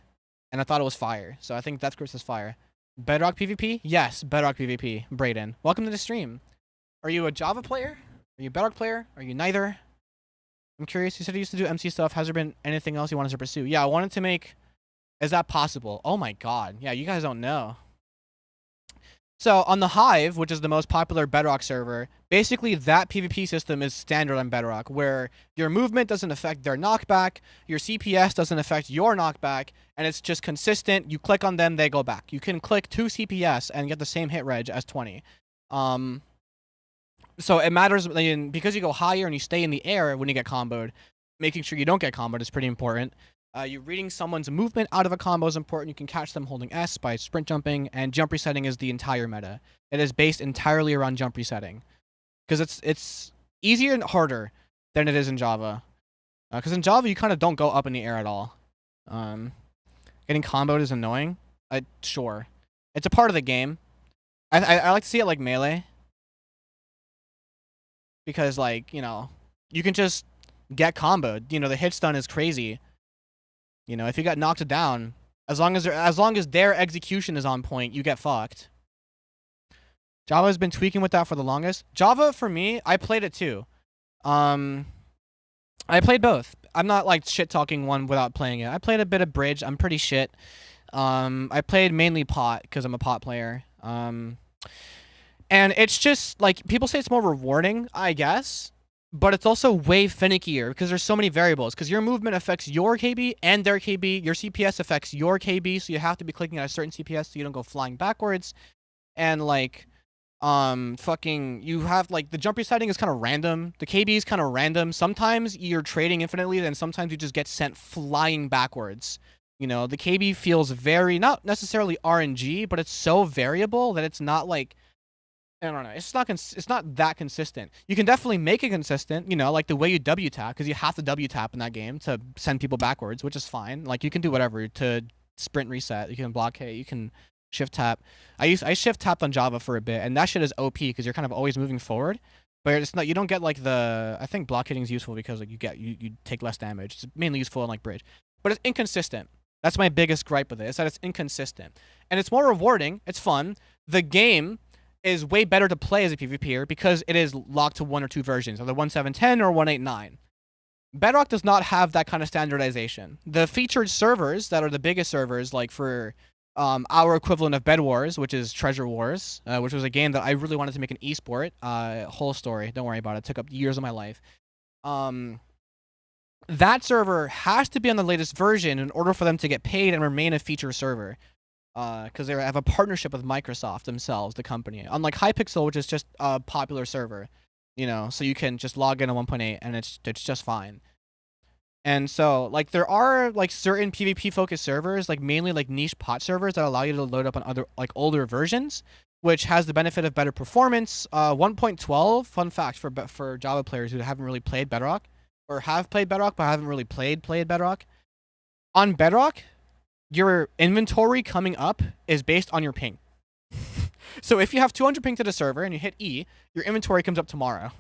and I thought it was fire. So I think Death Grips is fire. Bedrock PvP? Yes, Bedrock PvP. Brayden, welcome to the stream. Are you a Java player? Are you a Bedrock player? Are you neither? I'm curious. You said you used to do MC stuff. Has there been anything else you wanted to pursue? Yeah, I wanted to make... Is that possible? Oh my god. Yeah, you guys don't know. So on the Hive, which is the most popular Bedrock server, basically that PvP system is standard on Bedrock, where your movement doesn't affect their knockback, your CPS doesn't affect your knockback, and it's just consistent. You click on them, they go back. You can click 2 CPS and get the same hit reg as 20. So it matters because you go higher and you stay in the air when you get comboed. Making sure you don't get comboed is pretty important. You reading someone's movement out of a combo is important. You can catch them holding S by sprint jumping, and jump resetting is the entire meta. It is based entirely around jump resetting, because it's easier and harder than it is in Java. Because in Java you kind of don't go up in the air at all. Getting comboed is annoying. Sure, it's a part of the game. I like to see it like Melee, because like, you know, you can just get comboed. You know, the hit stun is crazy. You know, if you got knocked down, as long as their execution is on point, you get fucked. Java has been tweaking with that for the longest. Java, for me, I played it too. I played both. I'm not like shit talking one without playing it. I played a bit of Bridge. I'm pretty shit. I played mainly pot because I'm a pot player. And it's just like, people say it's more rewarding, I guess. But it's also way finickier because there's so many variables. Because your movement affects your KB and their KB. Your CPS affects your KB, so you have to be clicking at a certain CPS so you don't go flying backwards. And like, you have like the jump resetting is kind of random. The KB is kind of random. Sometimes you're trading infinitely, then sometimes you just get sent flying backwards. You know, the KB feels very, not necessarily RNG, but it's so variable that it's not like, I don't know. It's not that consistent. You can definitely make it consistent, you know, like the way you W tap, because you have to W tap in that game to send people backwards, which is fine. Like you can do whatever to sprint reset. You can block hit. You can shift tap. I shift tapped on Java for a bit, and that shit is OP because you're kind of always moving forward. But it's not. You don't get like the. I think block hitting is useful because like you take less damage. It's mainly useful in like Bridge, but it's inconsistent. That's my biggest gripe with it. Is that it's inconsistent, and it's more rewarding. It's fun. The game is way better to play as a PvPer because it is locked to 1 or 2 versions, either 1.7.10 or 1.8.9. Bedrock does not have that kind of standardization. The featured servers that are the biggest servers, like for our equivalent of Bed Wars, which is Treasure Wars, which was a game that I really wanted to make an esport. Whole story. Don't worry about it. It took up years of my life. That server has to be on the latest version in order for them to get paid and remain a feature server. Because they have a partnership with Microsoft themselves, the company. Unlike Hypixel, which is just a popular server, you know, so you can just log in on 1.8 and it's just fine. And so, like, there are like certain PvP focused servers, like mainly like niche pot servers that allow you to load up on other like older versions, which has the benefit of better performance. 1.12, fun fact for Java players who haven't really played Bedrock or have played Bedrock but haven't really played Bedrock. On Bedrock, your inventory coming up is based on your ping. So if you have 200 ping to the server and you hit E, your inventory comes up tomorrow.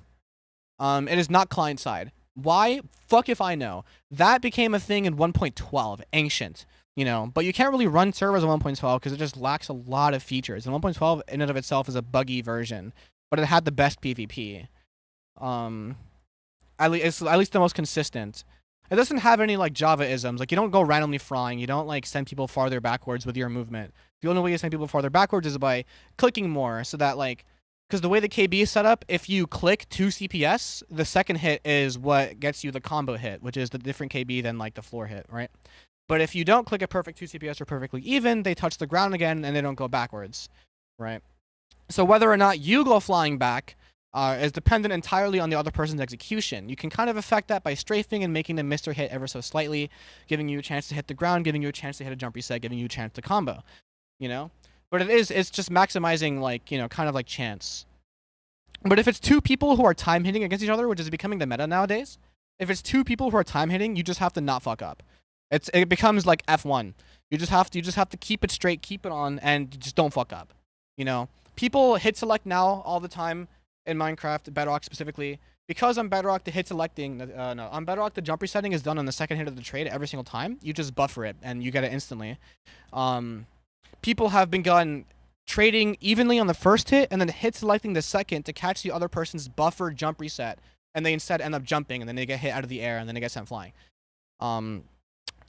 It is not client side. Why? Fuck if I know. That became a thing in 1.12, ancient, you know, but you can't really run servers on 1.12 because it just lacks a lot of features. And 1.12 in and of itself is a buggy version, but it had the best PvP. At least the most consistent. It doesn't have any like Java isms. Like you don't go randomly flying. You don't like send people farther backwards with your movement. The only way to send people farther backwards is by clicking more, so that like, because the way the KB is set up, if you click 2 CPS, the second hit is what gets you the combo hit, which is the different KB than like the floor hit, right? But if you don't click a perfect 2 CPS or perfectly even, they touch the ground again and they don't go backwards, right? So whether or not you go flying back is dependent entirely on the other person's execution. You can kind of affect that by strafing and making them miss their hit ever so slightly, giving you a chance to hit the ground, giving you a chance to hit a jump reset, giving you a chance to combo, you know? But it's just maximizing, like, you know, kind of like chance. But if it's 2 people who are time hitting against each other, which is becoming the meta nowadays, if it's 2 people who are time hitting, you just have to not fuck up. It becomes like F1. You just have to keep it straight, keep it on, and just don't fuck up. You know, people hit select now all the time in Minecraft, Bedrock specifically. Because on Bedrock, the hit selecting, no, on Bedrock, the jump resetting is done on the second hit of the trade every single time. You just buffer it, and you get it instantly. People have begun trading evenly on the first hit, and then hit selecting the second to catch the other person's buffer jump reset, and they instead end up jumping, and then they get hit out of the air, and then they get sent flying.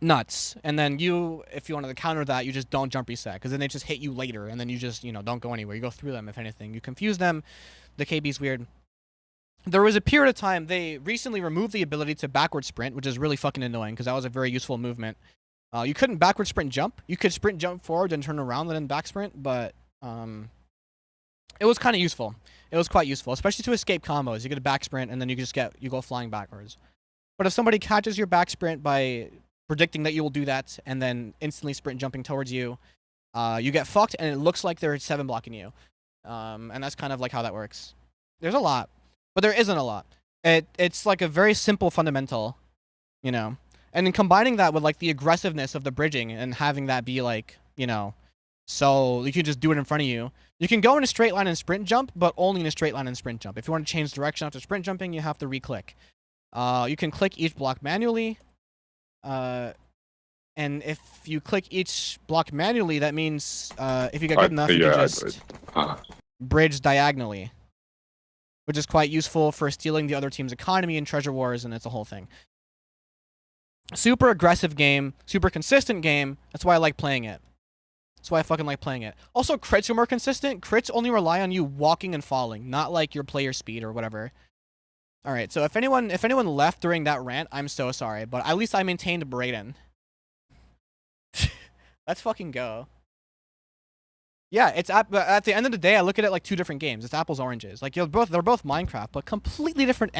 Nuts. And then you, if you wanted to counter that, you just don't jump reset, because then they just hit you later, and then you just, you know, don't go anywhere. You go through them, if anything. You confuse them. The KB's weird. There was a period of time, they recently removed the ability to backward sprint, which is really fucking annoying, because that was a very useful movement. You couldn't backward sprint jump. You could sprint jump forward and turn around and then back sprint, but it was kind of useful. It was quite useful, especially to escape combos. You get a back sprint, and then you go flying backwards. But if somebody catches your back sprint by predicting that you will do that, and then instantly sprint jumping towards you, you get fucked, and it looks like they're 7 blocking you. And that's kind of like how that works. There's a lot, but there isn't a lot. It's like a very simple fundamental, you know. And then combining that with like the aggressiveness of the bridging and having that be like, you know, so you can just do it in front of you. You can go in a straight line and sprint jump, but only in a straight line and sprint jump. If you want to change direction after sprint jumping, you have to re-click. You can click each block manually. And if you click each block manually, that means if you get good enough, you can just bridge diagonally, which is quite useful for stealing the other team's economy in treasure wars, and it's a whole thing. Super aggressive game, super consistent game. That's why I like playing it. That's why I fucking like playing it. Also, crits are more consistent. Crits only rely on you walking and falling, not like your player speed or whatever. All right, so if anyone left during that rant, I'm so sorry, but at least I maintained Brayden. Let's fucking go. Yeah, it's at the end of the day, I look at it like 2 different games. It's apples oranges. Like they're both Minecraft, but completely different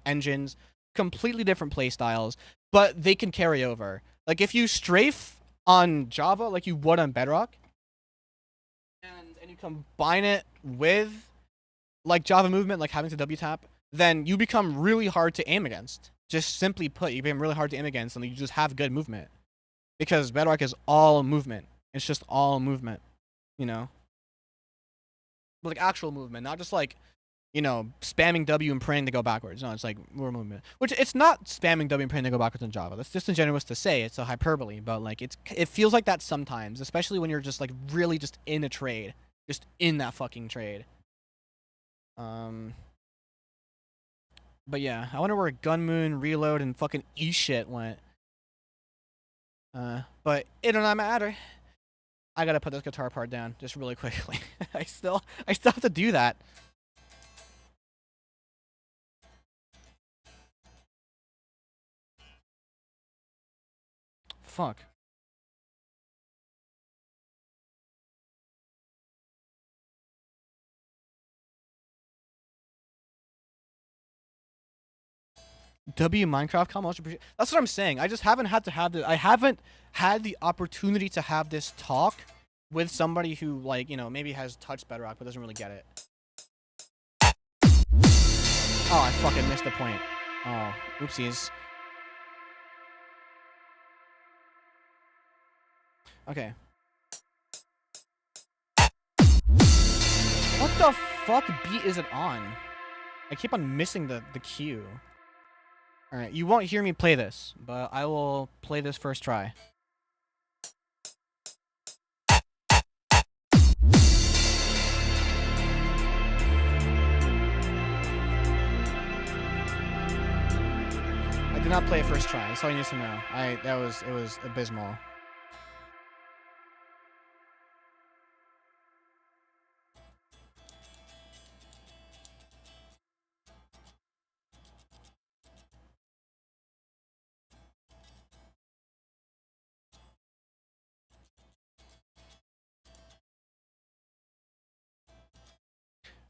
engines, completely different play styles, but they can carry over. Like if you strafe on Java like you would on Bedrock, and you combine it with like Java movement, like having to W tap, then you become really hard to aim against. Just simply put, you become really hard to aim against, and you just have good movement. Because Bedrock is all movement. It's just all movement, you know? Like actual movement, not just like, you know, spamming W and praying to go backwards. No, it's like more movement. Which it's not spamming W and praying to go backwards in Java. That's disingenuous to say. It's a hyperbole, but like it feels like that sometimes, especially when you're just like really just in a trade. Just in that fucking trade. But yeah, I wonder where Gun Moon, Reload, and fucking E-shit went. But it don't matter. I gotta put this guitar part down just really quickly. I still have to do that. Fuck. W Minecraft comment. That's what I'm saying. I just haven't had to have this. I haven't had the opportunity to have this talk with somebody who, like, you know, maybe has touched Bedrock but doesn't really get it. Oh, I fucking missed the point. Oh, oopsies. Okay. What the fuck beat is it on? I keep on missing the cue. Alright, you won't hear me play this, but I will play this first try. I did not play it first try. That's all you need to know. It was abysmal.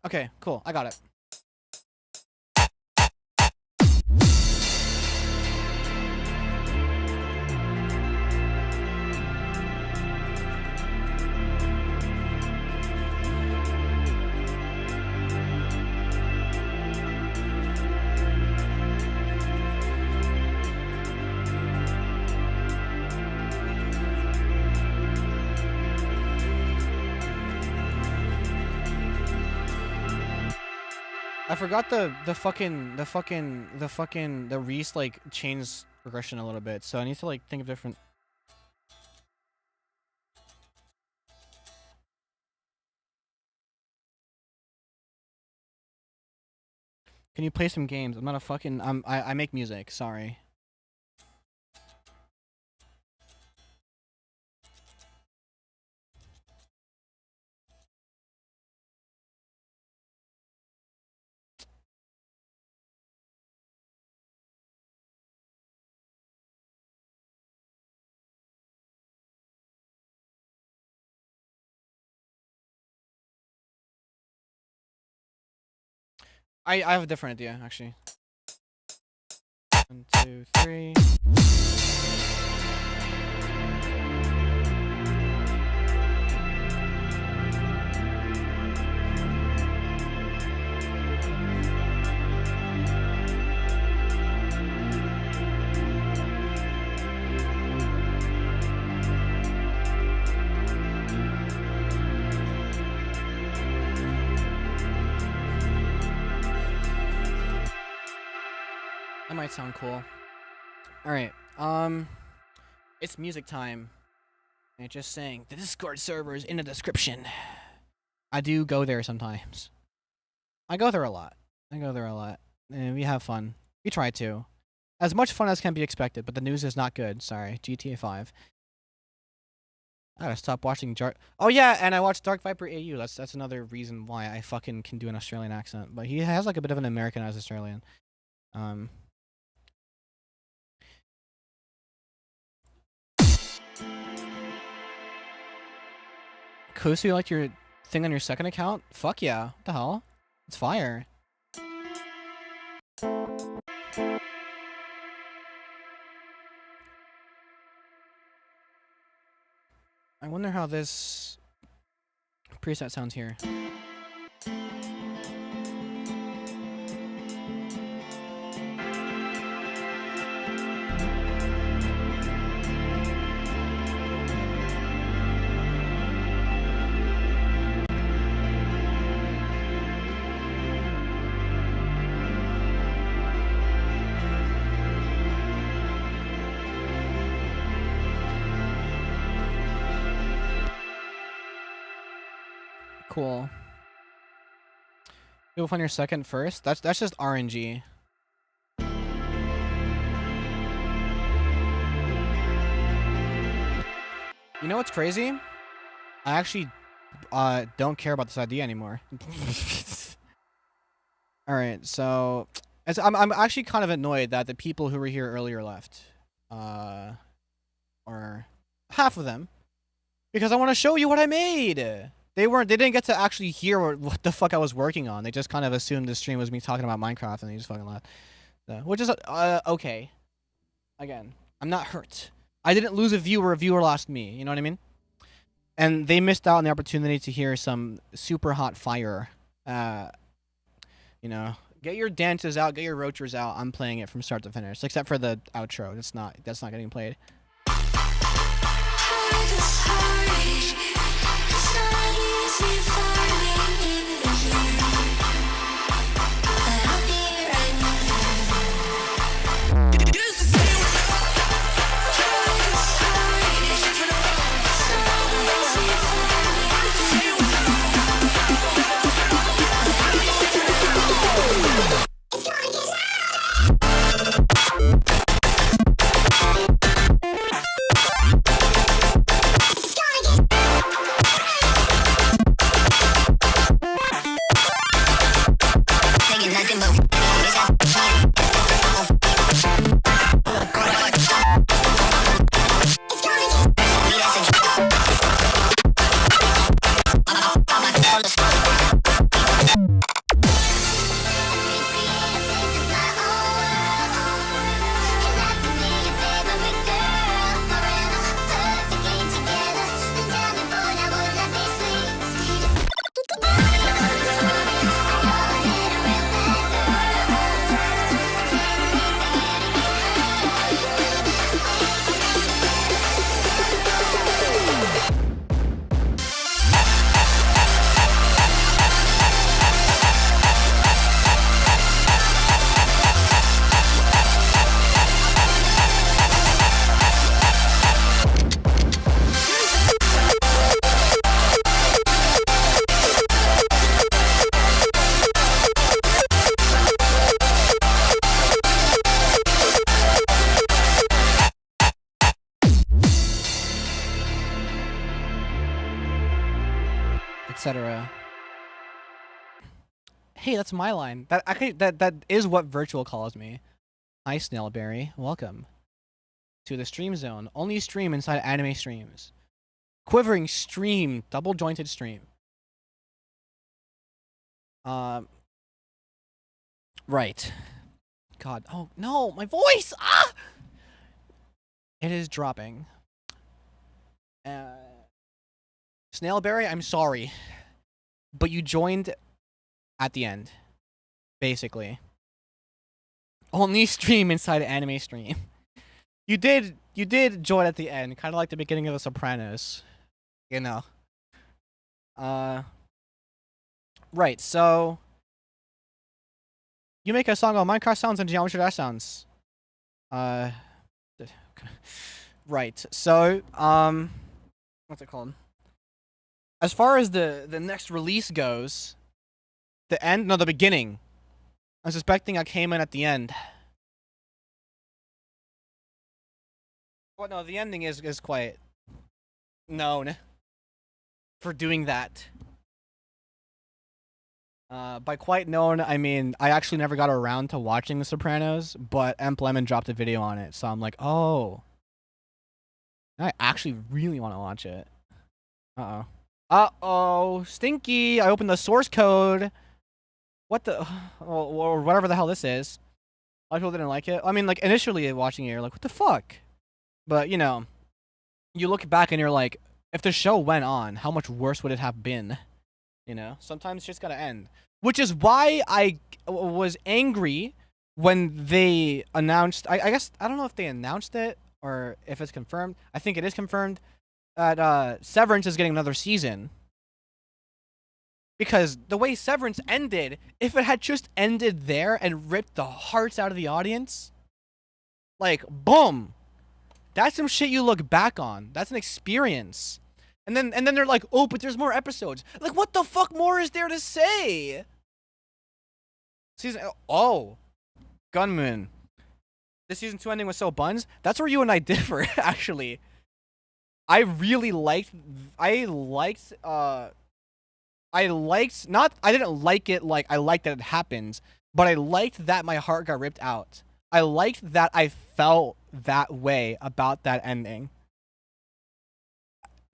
Okay, cool. I got it. I forgot the Reese like chains progression a little bit, so I need to like think of different. Can you play some games? I'm not a fucking. I make music. Sorry. I have a different idea actually. 1, 2, 3. That might sound cool. All right. It's music time. And just saying, the Discord server is in the description. I do go there sometimes. I go there a lot. And we have fun. We try to. As much fun as can be expected, but the news is not good. Sorry. GTA 5. I gotta stop watching Oh yeah, and I watched Dark Viper AU. That's another reason why I fucking can do an Australian accent. But he has like a bit of an Americanized Australian. Kosu, you like your thing on your second account? Fuck yeah. What the hell? It's fire. I wonder how this preset sounds here. Cool. You'll find your second first? That's just RNG. You know what's crazy? I actually don't care about this idea anymore. Alright, so I'm actually kind of annoyed that the people who were here earlier left. Or half of them. Because I want to show you what I made. They didn't get to actually hear what the fuck I was working on. They just kind of assumed the stream was me talking about Minecraft and they just fucking left. So, which is okay. Again, I'm not hurt. I didn't lose a viewer lost me, you know what I mean? And they missed out on the opportunity to hear some super hot fire. You know, get your dances out, get your roachers out. I'm playing it from start to finish, except for the outro. That's not getting played. etc. Hey, that's my line. That actually that is what virtual calls me. Hi, Snailberry. Welcome to the stream zone. Only stream inside anime streams. Quivering stream, double jointed stream. Right. God. Oh no, my voice. Ah. It is dropping. Snailberry, I'm sorry, but you joined at the end, basically. Only stream inside anime stream. You did join at the end, kind of like the beginning of The Sopranos, you know. Right. So you make a song about Minecraft sounds and Geometry Dash sounds. Right. So what's it called? As far as the next release goes, the beginning. I'm suspecting I came in at the end. Well, no, the ending is quite known for doing that. By quite known, I mean I actually never got around to watching The Sopranos, but Emp Lemon dropped a video on it, so I'm like, oh, I actually really want to watch it. Uh-oh, Stinky! I opened the source code. What the, or whatever the hell this is. A lot of people didn't like it. I mean, like initially watching it, you're like, what the fuck? But you know, you look back and you're like, if the show went on, how much worse would it have been? You know, sometimes it's just gotta end. Which is why I was angry when they announced. I guess I don't know if they announced it or if it's confirmed. I think it is confirmed that Severance is getting another season. Because the way Severance ended, if it had just ended there and ripped the hearts out of the audience, like boom, that's some shit you look back on. That's an experience. And then they're like, oh, but there's more episodes. Like, what the fuck more is there to say? Gunman. This season 2 ending was so buns. That's where you and I differ, actually. I didn't like it like I liked that it happened, but I liked that my heart got ripped out. I liked that I felt that way about that ending.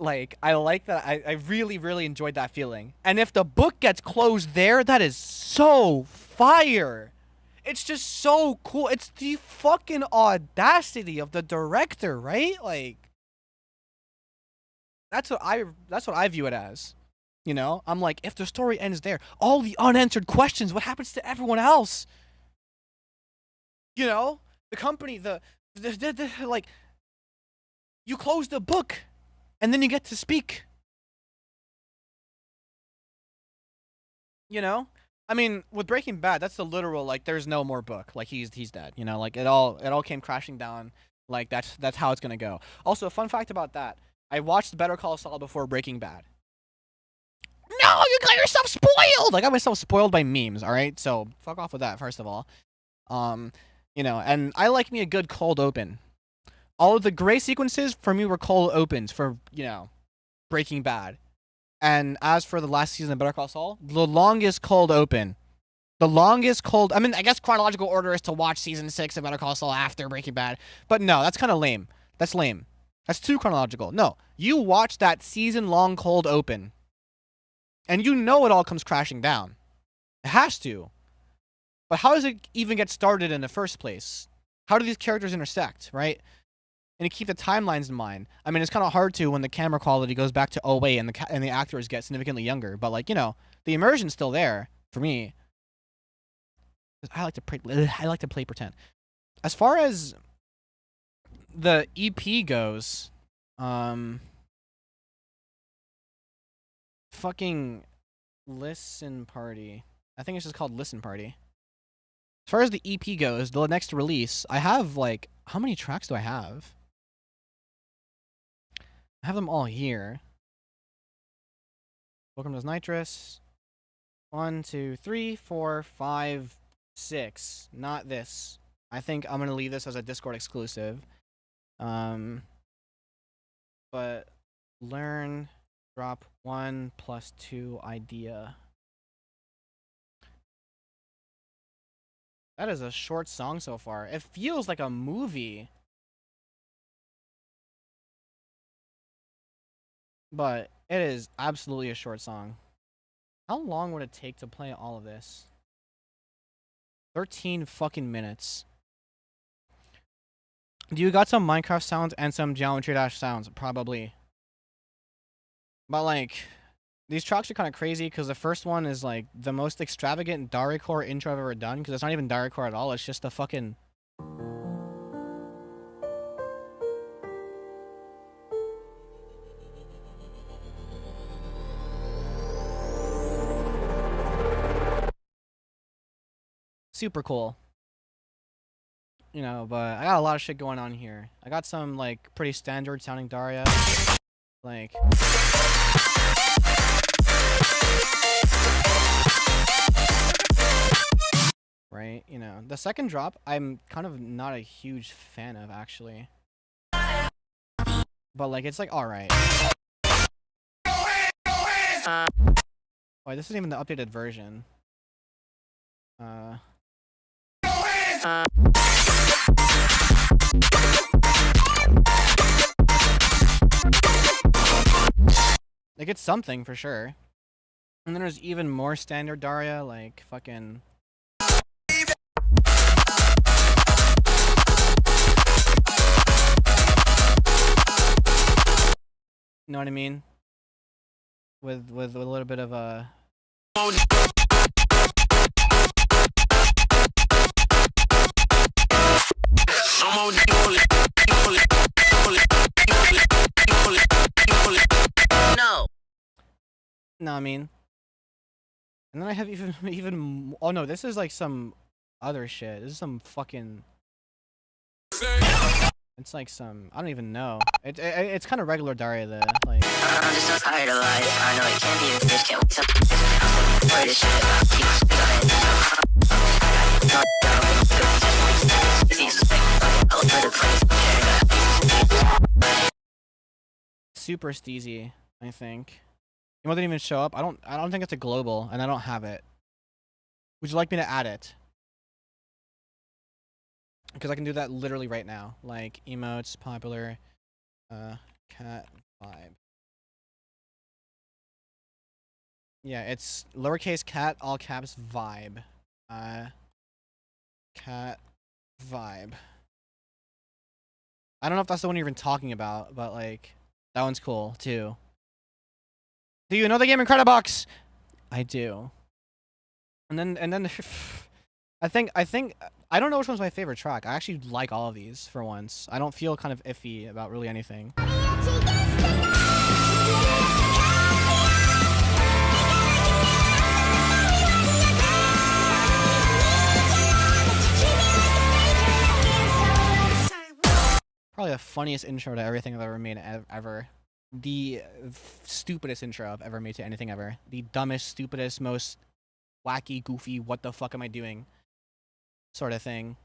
Like, I like that. I really, really enjoyed that feeling. And if the book gets closed there, that is so fire. It's just so cool. It's the fucking audacity of the director, right? Like, that's what I view it as. You know, I'm like, if the story ends there, all the unanswered questions, what happens to everyone else? You know, the company, like, you close the book, and then you get to speak. You know, I mean, with Breaking Bad, that's the literal like, there's no more book. Like he's dead. You know, like it all came crashing down. Like that's how it's gonna go. Also, a fun fact about that: I watched Better Call Saul before Breaking Bad. No, you got yourself spoiled. I got myself spoiled by memes. All right, so fuck off with that. First of all, you know, and I like me a good cold open. All of the gray sequences for me were cold opens for, you know, Breaking Bad. And as for the last season of Better Call Saul, the longest cold open. I mean, I guess chronological order is to watch season 6 of Better Call Saul after Breaking Bad. But no, that's kind of lame. That's lame. That's too chronological. No, you watch that season-long cold open. And you know it all comes crashing down. It has to. But how does it even get started in the first place? How do these characters intersect, right? And you keep the timelines in mind. I mean, it's kind of hard to when the camera quality goes back to 08 and the actors get significantly younger. But like, you know, the immersion's still there for me. I like to play pretend. As far as the EP goes, fucking Listen Party. I think it's just called Listen Party. As far as the EP goes, the next release, I have like, how many tracks do I have? I have them all here. Welcome to Nitrous. 1, 2, 3, 4, 5, 6. Not this. I think I'm gonna leave this as a Discord exclusive. But learn Drop 1 + 2 idea. That is a short song so far. It feels like a movie. But it is absolutely a short song. How long would it take to play all of this? 13 fucking minutes. Do you got some Minecraft sounds and some Geometry Dash sounds? Probably. But like, these tracks are kind of crazy because the first one is like the most extravagant dariacore intro I've ever done because it's not even dariacore at all. It's just a fucking... super cool. You know, but I got a lot of shit going on here. I got some like pretty standard sounding Daria. Like... right, you know. The second drop, I'm kind of not a huge fan of, actually. But, like, it's, like, alright. Wait, this isn't even the updated version. Like, it's something, for sure. And then there's even more standard Daria, like, fucking... You know what I mean? With a little bit of a... No. No, I mean... And then I have even... Oh no, this is like some other shit. This is some fucking... It's like some... I don't even know. It's kind of regular Daria though. Like... I'm just so tired of life. I know it can't be this bitch. Can't wait to this shit. Super steezy, I think. You didn't even show up. I don't think it's a global, and I don't have it. Would you like me to add it? Because I can do that literally right now. Like emotes, popular, cat vibe. Yeah, it's lowercase cat, all caps vibe. Cat vibe. I don't know if that's the one you're even talking about, but like that one's cool too. Do you know the game Incredibox? I do. And then I think I don't know which one's my favorite track. I actually like all of these for once. I don't feel kind of iffy about really anything. Probably the funniest intro to everything I've ever made ever. The stupidest intro I've ever made to anything ever. The dumbest, stupidest, most wacky, goofy, what the fuck am I doing sort of thing.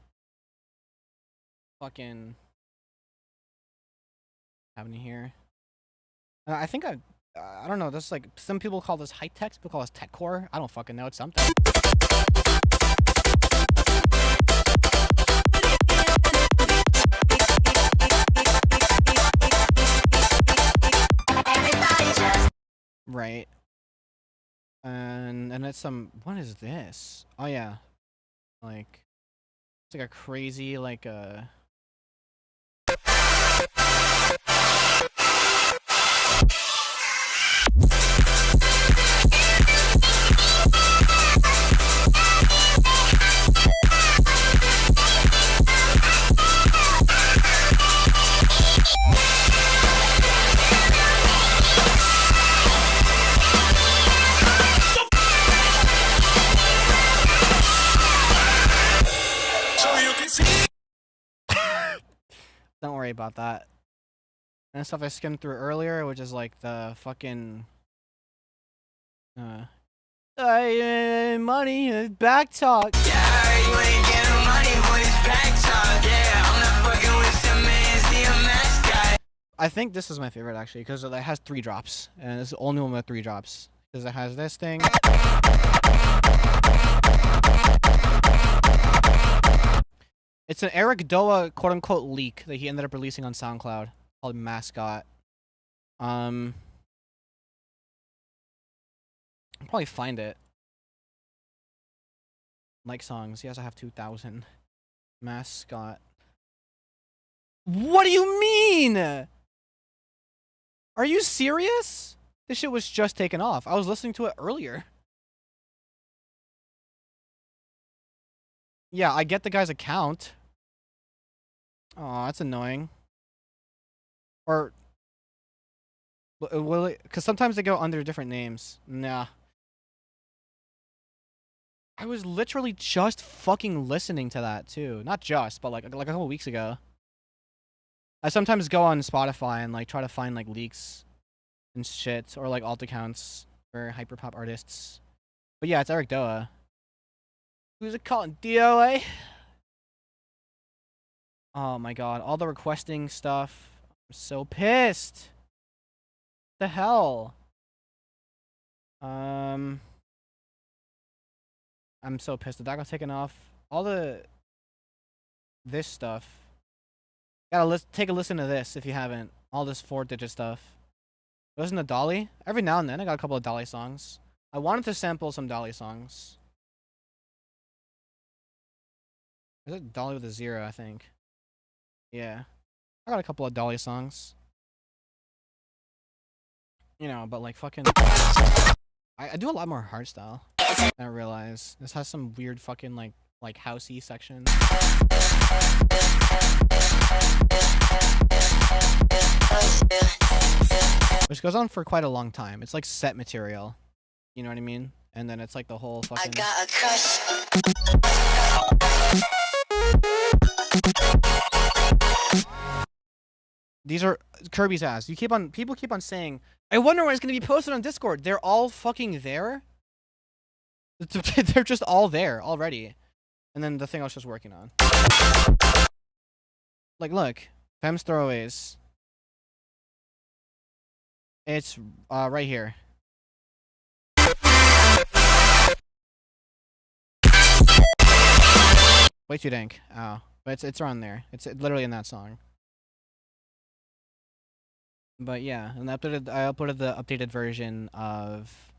Fucking happening here. I think I don't know. This like some people call this high tech. People call this tech core. I don't fucking know. It's something. Right. And it's some... What is this? Oh, yeah. Like... It's like a crazy, like, Don't worry about that. And stuff I skimmed through earlier, which is like the fucking money back talk. Yeah, you ain't getting money when it's back talk. Yeah, I'm not fucking with some man, see a mask guy. I think this is my favorite actually because it has 3 drops, and it's the only one with 3 drops because it has this thing. It's an Eric Doa quote-unquote leak that he ended up releasing on SoundCloud called Mascot. I'll probably find it. Like songs. Yes, I have 2,000. Mascot. What do you mean? Are you serious? This shit was just taken off. I was listening to it earlier. Yeah, I get the guy's account. Oh, that's annoying. Or will it? Because sometimes they go under different names. Nah. I was literally just fucking listening to that too. Not just, but like a couple weeks ago. I sometimes go on Spotify and like try to find like leaks and shit, or like alt accounts for hyperpop artists. But yeah, it's Eric Doa. Who's it calling? DOA? Oh my god, all the requesting stuff. I'm so pissed. The hell? I'm so pissed. The dog got taken off. All this stuff. Gotta take a listen to this if you haven't. All this 4-digit stuff. Listen to Dolly. Every now and then I got a couple of Dolly songs. I wanted to sample some Dolly songs. Is it Dolly with a 0, I think? Yeah. I got a couple of Dolly songs. You know, but like fucking... I do a lot more hardstyle. I realize. This has some weird fucking like housey sections. Which goes on for quite a long time. It's like set material. You know what I mean? And then it's like the whole fucking... I got a crush. These are Kirby's ass. People keep on saying, I wonder when it's gonna be posted on Discord. They're all fucking there. They're just all there already. And then the thing I was just working on. Like, look. Fem's throwaways. It's right here. Way too dank. Oh. But it's around there. It's literally in that song. But yeah, and I uploaded the updated version of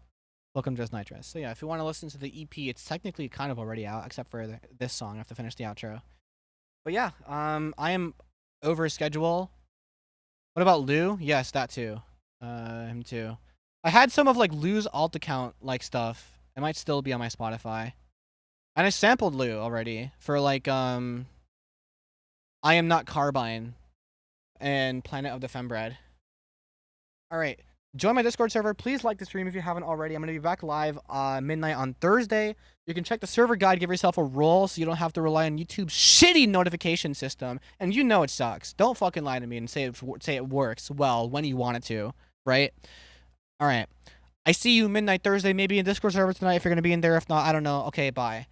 Welcome Just Nitrous. So yeah, if you want to listen to the EP, it's technically kind of already out, except for this song. I have to finish the outro. But yeah, I am over schedule. What about Lou? Yes, that too. Him too. I had some of like Lou's alt account like stuff. It might still be on my Spotify. And I sampled Lou already for like I Am Not Carbine and Planet of the Fembread. Alright. Join my Discord server. Please like the stream if you haven't already. I'm going to be back live midnight on Thursday. You can check the server guide, give yourself a role so you don't have to rely on YouTube's shitty notification system. And you know it sucks. Don't fucking lie to me and say it works well when you want it to, right? Alright. I see you midnight Thursday, maybe in Discord server tonight if you're going to be in there. If not, I don't know. Okay, bye.